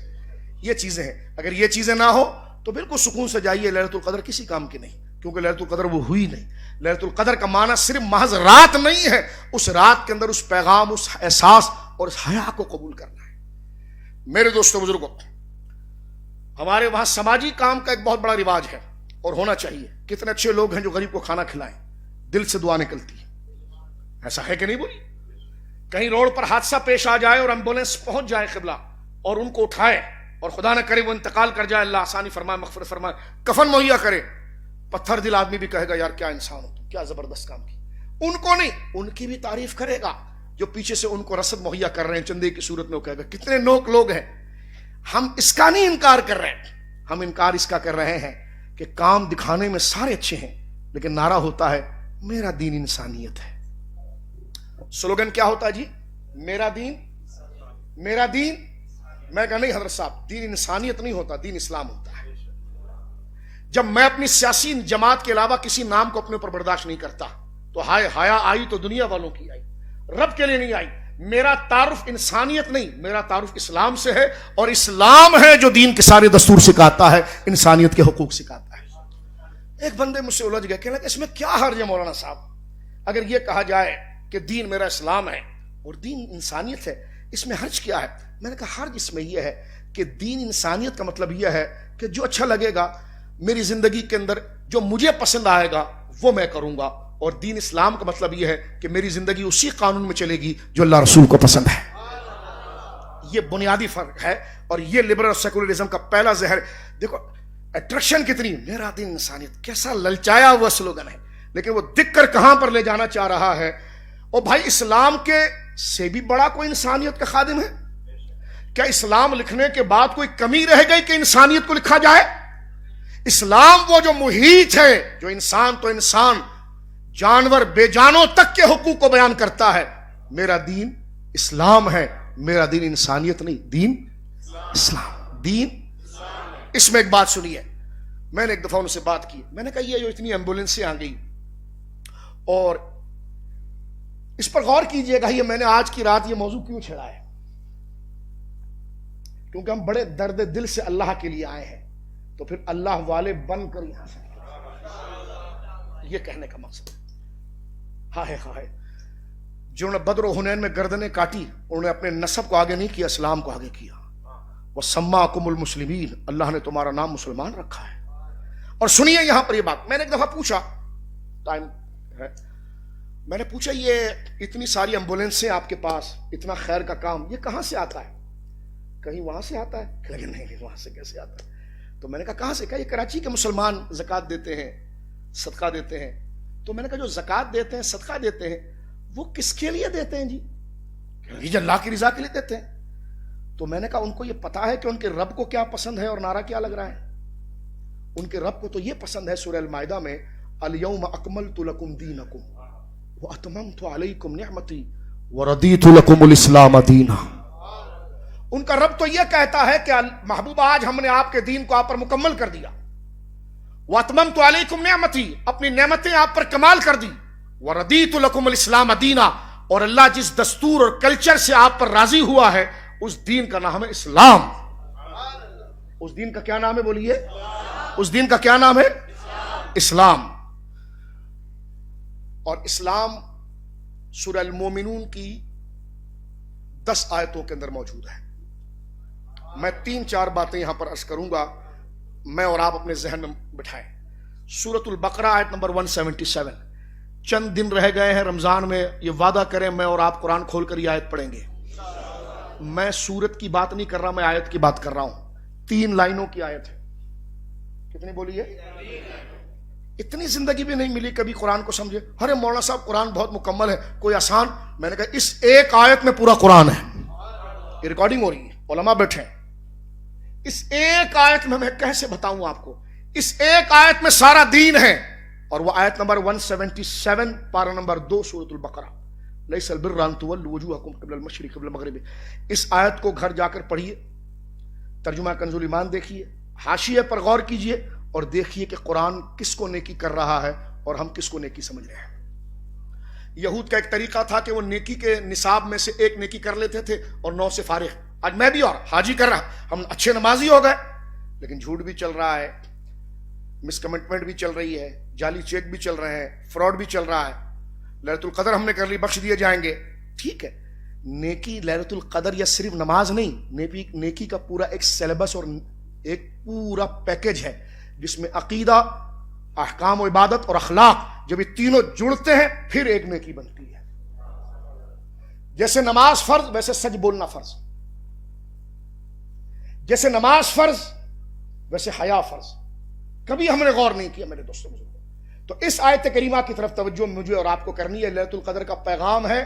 یہ چیزیں ہیں. اگر یہ چیزیں نہ ہو تو بالکل سکون سے جائیے. لیلۃ القدر کسی کام کی نہیں, کیونکہ لیلۃ القدر وہ ہوئی نہیں. لیلۃ القدر کا معنی صرف محض رات نہیں ہے, اس رات کے اندر اس پیغام, اس احساس اور اس حیا کو قبول کرنا ہے. میرے دوستو بزرگوں, ہمارے وہاں سماجی کام کا ایک بہت بڑا رواج ہے اور ہونا چاہیے. کتنے اچھے لوگ ہیں جو غریب کو کھانا کھلائیں, دل سے دعا نکلتی ہے. ایسا ہے کہ نہیں بولی؟ کہیں روڈ پر حادثہ پیش آ جائے اور ایمبولینس پہنچ جائے قبلہ اور ان کو اٹھائے, اور خدا نہ کرے وہ انتقال کر جائے, اللہ آسانی فرمائے, مغفرت فرمائے, کفن مہیا کرے, پتھر دل آدمی بھی کہے گا یار کیا انسان ہو تم, کیا زبردست کام کی. ان کو نہیں, ان کی بھی تعریف کرے گا جو پیچھے سے ان کو رسد مہیا کر رہے ہیں چندے کی صورت میں. وہ کہے گا کتنے نیک لوگ ہیں. ہم اس کا نہیں انکار کر رہے ہیں, ہم انکار اس کا کر رہے ہیں کہ کام دکھانے میں سارے اچھے ہیں, لیکن نعرہ ہوتا ہے میرا دین انسانیت ہے. سلوگن کیا ہوتا ہے جی؟ میرا دین, میرا دین. میں کہا نہیں حضرت صاحب, دین انسانیت نہیں ہوتا, دین اسلام ہوتا ہے. جب میں اپنی سیاسی جماعت کے علاوہ کسی نام کو اپنے اوپر برداشت نہیں کرتا تو ہائے حیا آئی تو دنیا والوں کی آئی, رب کے لیے نہیں آئی. میرا تعارف انسانیت نہیں, میرا تعارف اسلام سے ہے, اور اسلام ہے جو دین کے سارے دستور سکھاتا ہے, انسانیت کے حقوق سکھاتا ہے. ایک بندے مجھ سے الجھ گئے, کہنے لگے اس میں کیا حرج ہے مولانا صاحب, اگر یہ کہا جائے کہ دین میرا اسلام ہے اور دین انسانیت ہے, اس میں حرج کیا ہے؟ میں نے کہا حرج اس میں یہ ہے کہ دین انسانیت کا مطلب یہ ہے کہ جو اچھا لگے گا میری زندگی کے اندر, جو مجھے پسند آئے گا وہ میں کروں گا, اور دین اسلام کا مطلب یہ ہے کہ میری زندگی اسی قانون میں چلے گی جو اللہ رسول کو پسند ہے. یہ بنیادی فرق ہے, اور یہ لبرل اور سیکولرزم کا پہلا زہر. دیکھو اٹریکشن کتنی, میرا دین انسانیت, کیسا للچایا ہوا سلوگن ہے, لیکن وہ دکھ کر کہاں پر لے جانا چاہ رہا ہے. اور بھائی اسلام کے سے بھی بڑا کوئی انسانیت کا خادم ہے کیا؟ اسلام لکھنے کے بعد کوئی کمی رہ گئی کہ انسانیت کو لکھا جائے؟ اسلام وہ جو محیط ہے, جو انسان تو انسان, جانور بے جانوں تک کے حقوق کو بیان کرتا ہے. میرا دین اسلام ہے, میرا دین انسانیت نہیں, دین اسلام, دین. اس میں ایک بات سنیے, میں نے ایک دفعہ ان سے بات کی, میں نے کہا یہ جو اتنی ایمبولینسیں آ گئی, اور اس پر غور کیجئے گا, یہ میں نے آج کی رات یہ موضوع کیوں چھڑا ہے. کیونکہ ہم بڑے درد دل سے اللہ کے لیے آئے ہیں، تو پھر اللہ والے بن کر یہاں سے یہ کہنے کا مقصد ہے۔ ہائے ہائے، جنہوں نے بدر و حنین میں گردنیں کاٹی، انہوں نے اپنے نسب کو آگے نہیں کیا، اسلام کو آگے کیا۔ وَسَمَّاكُمُ الْمُسْلِمِينَ، اللہ نے تمہارا نام مسلمان رکھا ہے۔ اور سنیے یہاں پر یہ بات، میں نے ایک دفعہ پوچھا، ٹائم ہے، میں نے پوچھا یہ اتنی ساری ایمبولینسیں آپ کے پاس، اتنا خیر کا کام، یہ کہاں سے آتا ہے؟ کہیں وہاں سے آتا ہے؟ لیکن نہیں، وہاں سے کیسے آتا ہے؟ تو میں نے کہا کہاں سے؟ کہا یہ کراچی کے مسلمان زکوٰۃ دیتے ہیں، صدقہ دیتے ہیں۔ تو میں نے کہا جو زکوٰۃ دیتے ہیں، صدقہ دیتے ہیں، وہ کس کے لیے دیتے ہیں جی؟ کہ اللہ کی رضا کے لیے دیتے ہیں۔ تو میں نے کہا ان کو یہ پتا ہے کہ ان کے رب کو کیا پسند ہے اور نعرہ کیا لگ رہا ہے؟ ان کے رب کو تو یہ پسند ہے، سورہ المائدہ میں الیوم اکملت لکم دینکم واتممت علیکم نعمتی ورضیت لکم الاسلام دینا۔ ان کا رب تو یہ کہتا ہے کہ محبوب آج ہم نے آپ کے دین کو آپ پر مکمل کر دیا، واتممت علیکم نعمتی، اپنی نعمتیں آپ پر کمال کر دی، ورضیت لکم الاسلام دینا، اور اللہ جس دستور اور کلچر سے آپ پر راضی ہوا ہے اس دین کا نام ہے اسلام۔ اس دین کا کیا نام ہے؟ بولیے، اس دین کا کیا نام ہے؟ اسلام۔ اور اسلام سورہ المومنون کی 10 آیتوں کے اندر موجود ہے۔ میں 3-4 باتیں یہاں پر عرض کروں گا، میں اور آپ اپنے ذہن میں بٹھائیں۔ سورۃ البقرہ آیت نمبر 177، چند دن رہ گئے ہیں رمضان میں، یہ وعدہ کریں میں اور آپ قرآن کھول کر یہ آیت پڑھیں گے۔ میں سورت کی بات نہیں کر رہا، میں آیت کی بات کر رہا ہوں۔ 3 لائنوں کی آیت ہے۔ کتنی بولیے؟ اتنی زندگی بھی نہیں ملی کبھی قرآن کو سمجھے۔ ارے مولانا صاحب قرآن بہت مکمل ہے، کوئی آسان؟ میں نے کہا اس ایک آیت میں پورا قرآن ہے۔ یہ ریکارڈنگ ہو رہی ہے، علماء بیٹھے ہیں۔ اس ایک آیت میں میں کیسے بتاؤں آپ کو؟ اس ایک آیت میں سارا دین ہے، اور وہ آیت نمبر 177 پارہ نمبر 2 سورۃ البقرہ، لیس البر ان تولوا وجوہکم قبل المشرق قبل المغرب۔ اس آیت کو گھر جا کر پڑھیے، ترجمہ کنز الایمان دیکھیے، حاشیے پر غور کیجئے، اور دیکھیے کہ قرآن کس کو نیکی کر رہا ہے اور ہم کس کو نیکی سمجھ رہے ہیں۔ یہود کا ایک طریقہ تھا کہ وہ نیکی کے نصاب میں سے ایک نیکی کر لیتے تھے اور 9 سے فارغ۔ آج میں بھی اور حاجی کر رہا، ہم اچھے نمازی ہو گئے، لیکن جھوٹ بھی چل رہا ہے، مس کمٹمنٹ بھی چل رہی ہے، جعلی چیک بھی چل رہے ہیں، فراڈ بھی چل رہا ہے۔ لیلۃ القدر ہم نے کر لی، بخش دیے جائیں گے، ٹھیک ہے۔ نیکی لیلۃ القدر یا صرف نماز نہیں، نیکی کا پورا ایک سیلیبس اور ایک پورا پیکج ہے، جس میں عقیدہ، احکام و عبادت اور اخلاق، جب یہ تینوں جڑتے ہیں پھر ایک نیکی بنتی ہے۔ جیسے نماز فرض ویسے سچ بولنا فرض، جیسے نماز فرض ویسے حیا فرض۔ کبھی ہم نے غور نہیں کیا میرے دوستوں بزرگوں۔ تو اس آیت کریمہ کی طرف توجہ مجھے اور آپ کو کرنی ہے۔ لیلۃ القدر کا پیغام ہے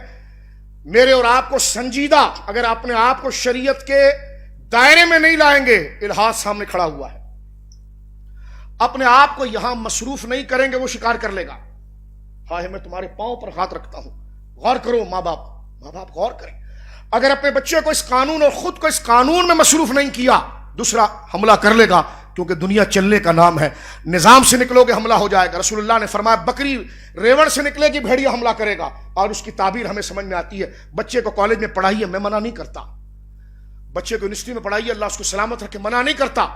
میرے اور آپ کو سنجیدہ، اگر اپنے آپ کو شریعت کے دائرے میں نہیں لائیں گے، الحاد سامنے کھڑا ہوا ہے۔ اپنے آپ کو یہاں مصروف نہیں کریں گے، وہ شکار کر لے گا۔ ہائے میں تمہارے پاؤں پر ہاتھ رکھتا ہوں، غور کرو ماں باپ غور کریں۔ اگر اپنے بچے کو اس قانون اور خود کو اس قانون میں مصروف نہیں کیا، دوسرا حملہ کر لے گا، کیونکہ دنیا چلنے کا نام ہے۔ نظام سے نکلو گے حملہ ہو جائے گا۔ رسول اللہ نے فرمایا بکری ریوڑ سے نکلے گی بھیڑیا حملہ کرے گا، اور اس کی تعبیر ہمیں سمجھ میں آتی ہے۔ بچے کو کالج میں پڑھائیے، میں منع نہیں کرتا، بچے کو یونیورسٹی میں پڑھائیے، اللہ اس کو سلامت رکھے، منع نہیں کرتا،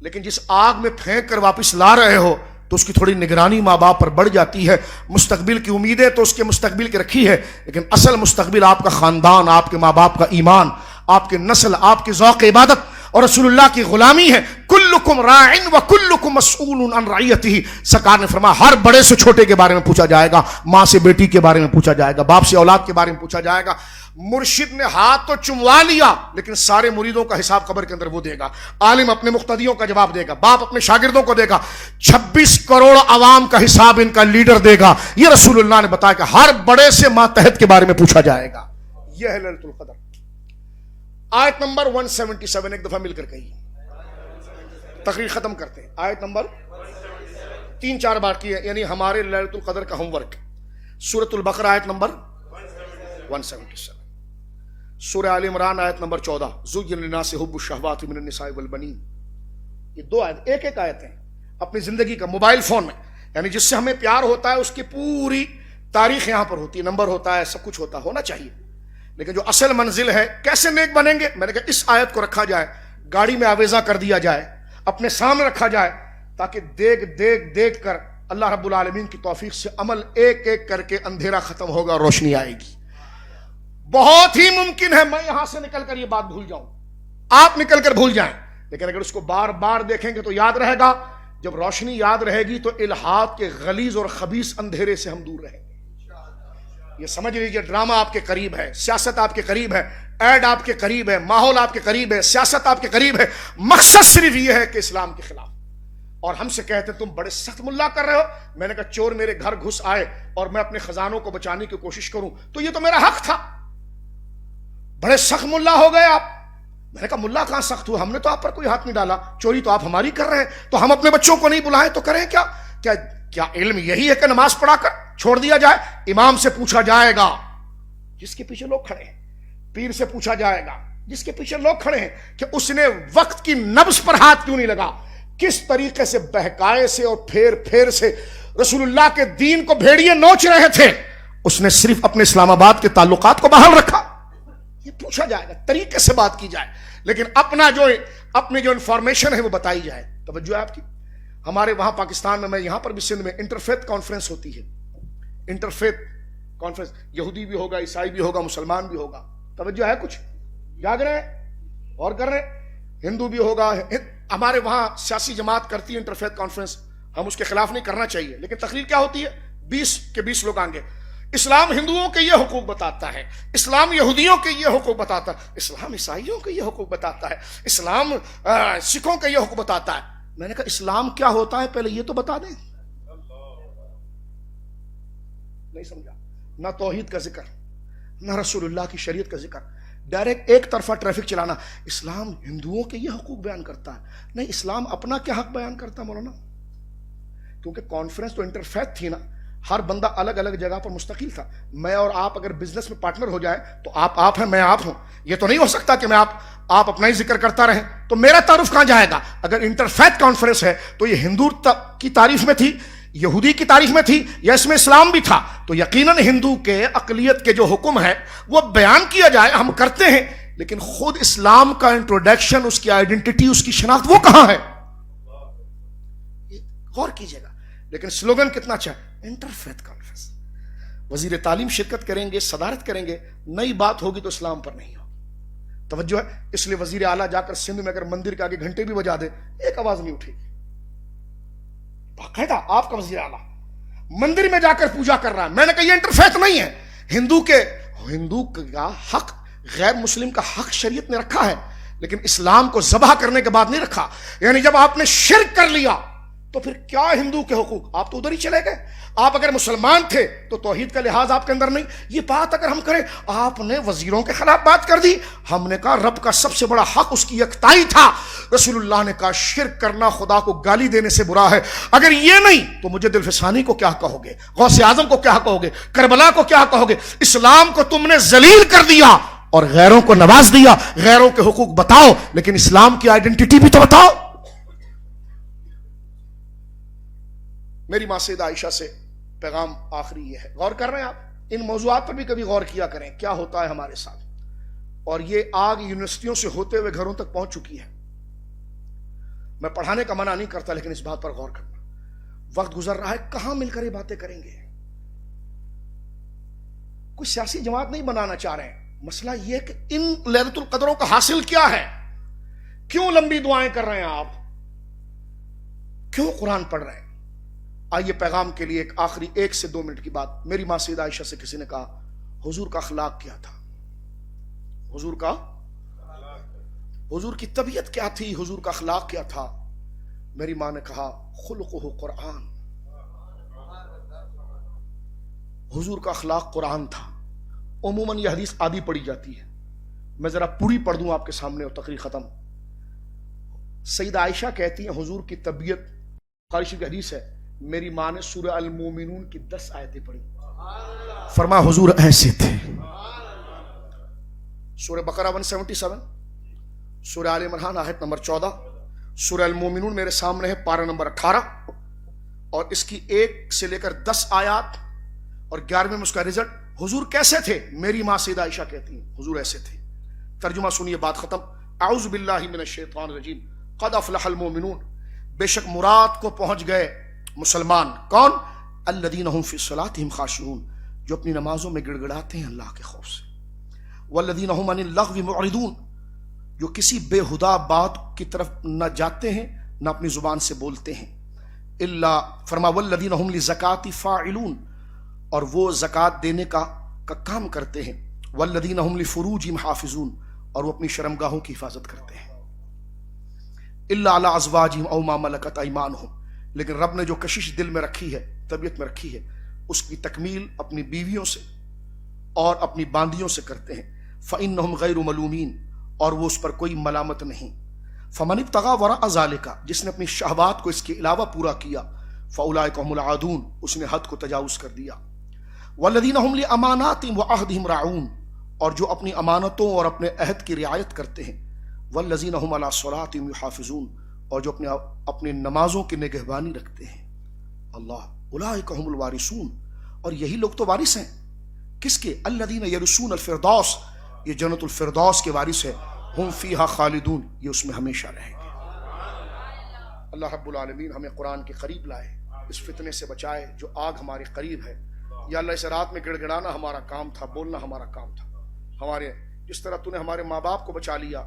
لیکن جس آگ میں پھینک کر واپس لا رہے ہو تو اس کی تھوڑی نگرانی ماں باپ پر بڑھ جاتی ہے۔ مستقبل کی امیدیں تو اس کے مستقبل کی رکھی ہے، لیکن اصل مستقبل آپ کا خاندان، آپ کے ماں باپ کا ایمان، آپ کے نسل، آپ کے ذوق عبادت اور رسول اللہ کی غلامی ہے۔ کلکم راعٍ وکلکم مسئول عن رعیتہ۔ سرکار نے فرمایا ہر بڑے سے چھوٹے کے بارے میں پوچھا جائے گا، ماں سے بیٹی کے بارے میں پوچھا جائے گا، باپ سے اولاد کے بارے میں پوچھا جائے گا۔ مرشد نے ہاتھ تو چموا لیا، لیکن سارے مریدوں کا حساب قبر کے اندر وہ دے گا۔ عالم اپنے مقتدیوں کا جواب دے گا، باپ اپنے شاگردوں کو دے گا، 26 کروڑ عوام کا حساب ان کا لیڈر دے گا۔ یہ رسول اللہ نے بتایا کہ ہر بڑے سے ماتحت کے بارے میں پوچھا جائے گا۔ یہ ہے لیلۃ القدر۔ آیت نمبر 177 ایک دفعہ مل کر کہیے، تقریر ختم کرتے ہیں۔ آیت نمبر 3-4 بار کی ہے، یعنی ہمارے لیلۃ القدر کا ہوم ورک۔ سورۃ البقرہ آیت نمبر 177، سورہ آل عمران آیت نمبر 14، زُيِّنَ لِلنَّاسِ حُبُّ الشَّهَوَاتِ مِنَ النِّسَاءِ وَالْبَنِينَ۔ یہ 2 آیت، ایک آیت ہیں اپنی زندگی کا موبائل فون میں، یعنی جس سے ہمیں پیار ہوتا ہے اس کی پوری تاریخ یہاں پر ہوتی ہے، نمبر ہوتا ہے، سب کچھ ہونا چاہیے، لیکن جو اصل منزل ہے کیسے نیک بنیں گے، میں نے کہا اس آیت کو رکھا جائے گاڑی میں آویزہ کر دیا جائے، اپنے سامنے رکھا جائے، تاکہ دیکھ کر اللہ رب العالمین کی توفیق سے عمل ایک ایک کر کے اندھیرا ختم ہوگا اور روشنی آئے گی۔ بہت ہی ممکن ہے میں یہاں سے نکل کر یہ بات بھول جاؤں، آپ نکل کر بھول جائیں، لیکن اگر اس کو بار بار دیکھیں گے تو یاد رہے گا۔ جب روشنی یاد رہے گی تو الحاد کے غلیظ اور خبیث اندھیرے سے ہم دور رہیں گے۔ یہ سمجھ لیجیے، ڈرامہ آپ کے قریب ہے، سیاست آپ کے قریب ہے، ایڈ آپ کے قریب ہے، ماحول آپ کے قریب ہے، سیاست آپ کے قریب ہے، مقصد صرف یہ ہے کہ اسلام کے خلاف۔ اور ہم سے کہتے تم بڑے سخت ملا کر رہے ہو۔ میں نے کہا چور میرے گھر گھس آئے اور میں اپنے خزانوں کو بچانے کی کوشش کروں تو یہ تو میرا حق تھا، بڑے سخت ملا ہو گئے آپ۔ میں نے کہا ملا کہاں سخت ہوا، ہم نے تو آپ پر کوئی ہاتھ نہیں ڈالا، چوری تو آپ ہماری کر رہے ہیں، تو ہم اپنے بچوں کو نہیں بلائیں تو کریں کیا؟ کیا علم یہی ہے کہ نماز پڑھا کر چھوڑ دیا جائے؟ امام سے پوچھا جائے گا جس کے پیچھے لوگ کھڑے ہیں، پیر سے پوچھا جائے گا جس کے پیچھے لوگ کھڑے ہیں کہ اس نے وقت کی نبض پر ہاتھ کیوں نہیں لگا، کس طریقے سے بہکائے سے اور پھیر سے رسول اللہ کے دین کو بھیڑیے نوچ رہے تھے، اس نے صرف اپنے اسلام آباد کے تعلقات کو بحال رکھا۔ یہ پوچھا جائے گا، طریقے سے بات کی جائے، لیکن اپنی جو انفارمیشن ہے وہ بتائی جائے۔ توجہ ہے آپ کی؟ ہمارے وہاں پاکستان میں یہاں پر بھی سندھ میں انٹرفیتھ کانفرنس ہوتی ہے، انٹرفیتھ کانفرنس، یہودی بھی ہوگا، عیسائی بھی ہوگا، مسلمان بھی ہوگا۔ توجہ ہے؟ کچھ جاگ رہے ہیں اور کر رہے ہیں؟ ہندو بھی ہوگا۔ ہمارے وہاں سیاسی جماعت کرتی ہے انٹرفیتھ کانفرنس، ہم اس کے خلاف نہیں کرنا چاہیے، لیکن تقریر کیا ہوتی ہے؟ 20 کے 20 لوگ آئیں گے، اسلام ہندوؤں کے یہ حقوق بتاتا ہے، اسلام یہودیوں کے یہ حقوق بتاتا ہے، اسلام عیسائیوں کے یہ حقوق بتاتا ہے، اسلام سکھوں کے یہ حقوق بتاتا ہے۔ میں نے کہا اسلام کیا ہوتا ہے پہلے یہ تو بتا دیں۔ نہیں سمجھا؟ نہ توحید کا ذکر، نہ رسول اللہ کی شریعت کا ذکر، ڈائریکٹ ایک طرفہ ٹریفک چلانا۔ اسلام ہندوؤں کے یہ حقوق بیان کرتا ہے، نہیں اسلام اپنا کیا حق بیان کرتا مولانا؟ کیونکہ کانفرنس تو انٹرفیتھ تھی نا، ہر بندہ الگ الگ جگہ پر مستقل تھا۔ میں اور آپ اگر بزنس میں پارٹنر ہو جائے تو آپ ہیں، میں آپ ہوں، یہ تو نہیں ہو سکتا کہ میں آپ اپنا ہی ذکر کرتا رہیں، تو میرا تعارف کہاں جائے گا؟ اگر انٹرفیتھ کانفرنس ہے تو یہ ہندو کی تعریف میں تھی، یہودی کی تعریف میں تھی، یا اس میں اسلام بھی تھا، تو یقیناً ہندو کے اقلیت کے جو حکم ہے وہ بیان کیا جائے، ہم کرتے ہیں، لیکن خود اسلام کا انٹروڈکشن، اس کی آئیڈینٹی، اس کی شناخت وہ کہاں ہے؟ غور کیجئے گا۔ لیکن سلوگن کتنا اچھا ہے، انٹرفیتھ کانفرنس۔ وزیر تعلیم شرکت کریں گے، صدارت کریں گے، نئی بات ہوگی تو اسلام پر نہیں ہوگی۔ توجہ ہے؟ اس لیے وزیر اعلیٰ جا کر سندھ میں اگر مندر کے آگے گھنٹے بھی بجا دے، ایک آواز نہیں اٹھے گی۔ باقاعدہ آپ کا وزیر اعلیٰ مندر میں جا کر پوجا کر رہا ہے، میں نے کہا یہ انٹرفیتھ نہیں ہے۔ ہندو کا حق، غیر مسلم کا حق شریعت نے رکھا ہے، لیکن اسلام کو ذبح کرنے کے بعد نہیں رکھا۔ یعنی جب آپ نے شرک کر لیا تو پھر کیا ہندو کے حقوق؟ آپ تو ادھر ہی چلے گئے۔ آپ اگر مسلمان تھے تو توحید کا لحاظ آپ کے اندر نہیں۔ یہ بات اگر ہم کریں، آپ نے وزیروں کے خلاف بات کر دی، ہم نے کہا رب کا سب سے بڑا حق اس کی یکتائی تھا۔ رسول اللہ نے کہا شرک کرنا خدا کو گالی دینے سے برا ہے۔ اگر یہ نہیں تو مجھے دل فسانی کو کیا کہو گے، غوث اعظم کو کیا کہو گے، کربلا کو کیا کہو گے؟ اسلام کو تم نے ذلیل کر دیا اور غیروں کو نواز دیا۔ غیروں کے حقوق بتاؤ، لیکن اسلام کی آئیڈینٹی بھی تو بتاؤ۔ میری ماں سیدہ عائشہ سے پیغام آخری یہ ہے، غور کر رہے ہیں آپ؟ ان موضوعات پر بھی کبھی غور کیا کریں، کیا ہوتا ہے ہمارے ساتھ۔ اور یہ آگ یونیورسٹیوں سے ہوتے ہوئے گھروں تک پہنچ چکی ہے۔ میں پڑھانے کا منع نہیں کرتا، لیکن اس بات پر غور کرنا۔ وقت گزر رہا ہے، کہاں مل کر یہ باتیں کریں گے؟ کوئی سیاسی جماعت نہیں بنانا چاہ رہے ہیں، مسئلہ یہ کہ ان لیلۃ القدروں کا حاصل کیا ہے؟ کیوں لمبی دعائیں کر رہے ہیں آپ؟ کیوں قرآن پڑھ رہے ہیں؟ آئیے پیغام کے لیے ایک آخری 1 سے 2 منٹ کی بات۔ میری ماں سیدہ عائشہ سے کسی نے کہا حضور کا اخلاق کیا تھا، حضور کی طبیعت کیا تھی، حضور کا اخلاق کیا تھا؟ میری ماں نے کہا خلقہ قرآن، حضور کا اخلاق قرآن تھا۔ عموماً یہ حدیث آدھی پڑھی جاتی ہے، میں ذرا پوری پڑھ دوں آپ کے سامنے اور تقریر ختم۔ سیدہ عائشہ کہتی ہیں حضور کی طبیعت، بخاری شریف کی حدیث ہے، میری ماں نے سورہ المومنون کی 10 آیتیں پڑھی، فرمایا حضور ایسے تھے۔ سورہ بقرہ 177، سورہ آل عمران آیت نمبر 14، سورہ المومنون میرے سامنے ہے پارہ نمبر 18، اور اس کی 1 سے لے کر 10 آیات اور 11ویں میں اس کا رزلٹ۔ حضور کیسے تھے؟ میری ماں سیدہ عائشہ کہتی ہیں حضور ایسے تھے۔ ترجمہ سنیے، بات ختم۔ اعوذ باللہ من الشیطان الرجیم قد افلح المؤمنون، بے شک مراد کو پہنچ گئے مسلمان، کون؟ الذین هم فی صلاتہم خاشعون، جو اپنی نمازوں میں گڑ گڑاتے ہیں اللہ کے خوف سے، والذین هم عن اللغو معرضون، جو کسی بے ہدا بات کی طرف نہ جاتے ہیں نہ اپنی زبان سے بولتے ہیں، الا فرما والذین هم للزکاة فاعلون، اور وہ زکوٰۃ دینے کا کام کرتے ہیں، والذین هم لفروجہم حافظون، اور وہ اپنی شرمگاہوں کی حفاظت کرتے ہیں، الا علی ازواجہم او ما ملکت ایمانہم، لیکن رب نے جو کشش دل میں رکھی ہے، طبیعت میں رکھی ہے، اس کی تکمیل اپنی بیویوں سے اور اپنی باندیوں سے کرتے ہیں، فإنہم غیر ملومین، اور وہ اس پر کوئی ملامت نہیں، فمن ابتغى وراء ذلک، جس نے اپنی شہوات کو اس کے علاوہ پورا کیا، فاولئک هم العادون، اس نے حد کو تجاوز کر دیا، والذین هم لاماناتهم وعہدهم راعون، اور جو اپنی امانتوں اور اپنے عہد کی رعایت کرتے ہیں، والذین هم علی صلاتهم یحافظون، اور جو اپنے نمازوں کی نگہبانی رکھتے ہیں، اللہ اولئک هم الوارثون، اور یہی لوگ تو وارث ہیں، کس کے؟ الذین یرثون الفردوس، یہ جنت الفردوس کے وارث ہے، ہم فیہا خالدون، یہ اس میں ہمیشہ رہیں گے۔ اللہ رب العالمین ہمیں قرآن کے قریب لائے، اس فتنے سے بچائے جو آگ ہمارے قریب ہے۔ یا اللہ اس رات میں گڑ گڑانا ہمارا کام تھا، بولنا ہمارا کام تھا، ہمارے جس طرح تو نے ہمارے ماں باپ کو بچا لیا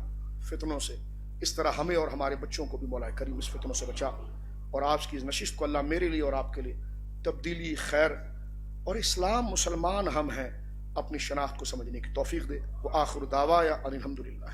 فتنوں سے، اس طرح ہمیں اور ہمارے بچوں کو بھی مولا کریم اس فتنوں سے بچا، اور آج کی اس نشست کو اللہ میرے لیے اور آپ کے لیے تبدیلی، خیر اور اسلام مسلمان ہم ہیں اپنی شناخت کو سمجھنے کی توفیق دے۔ وآخر دعوایا ان الحمدللہ۔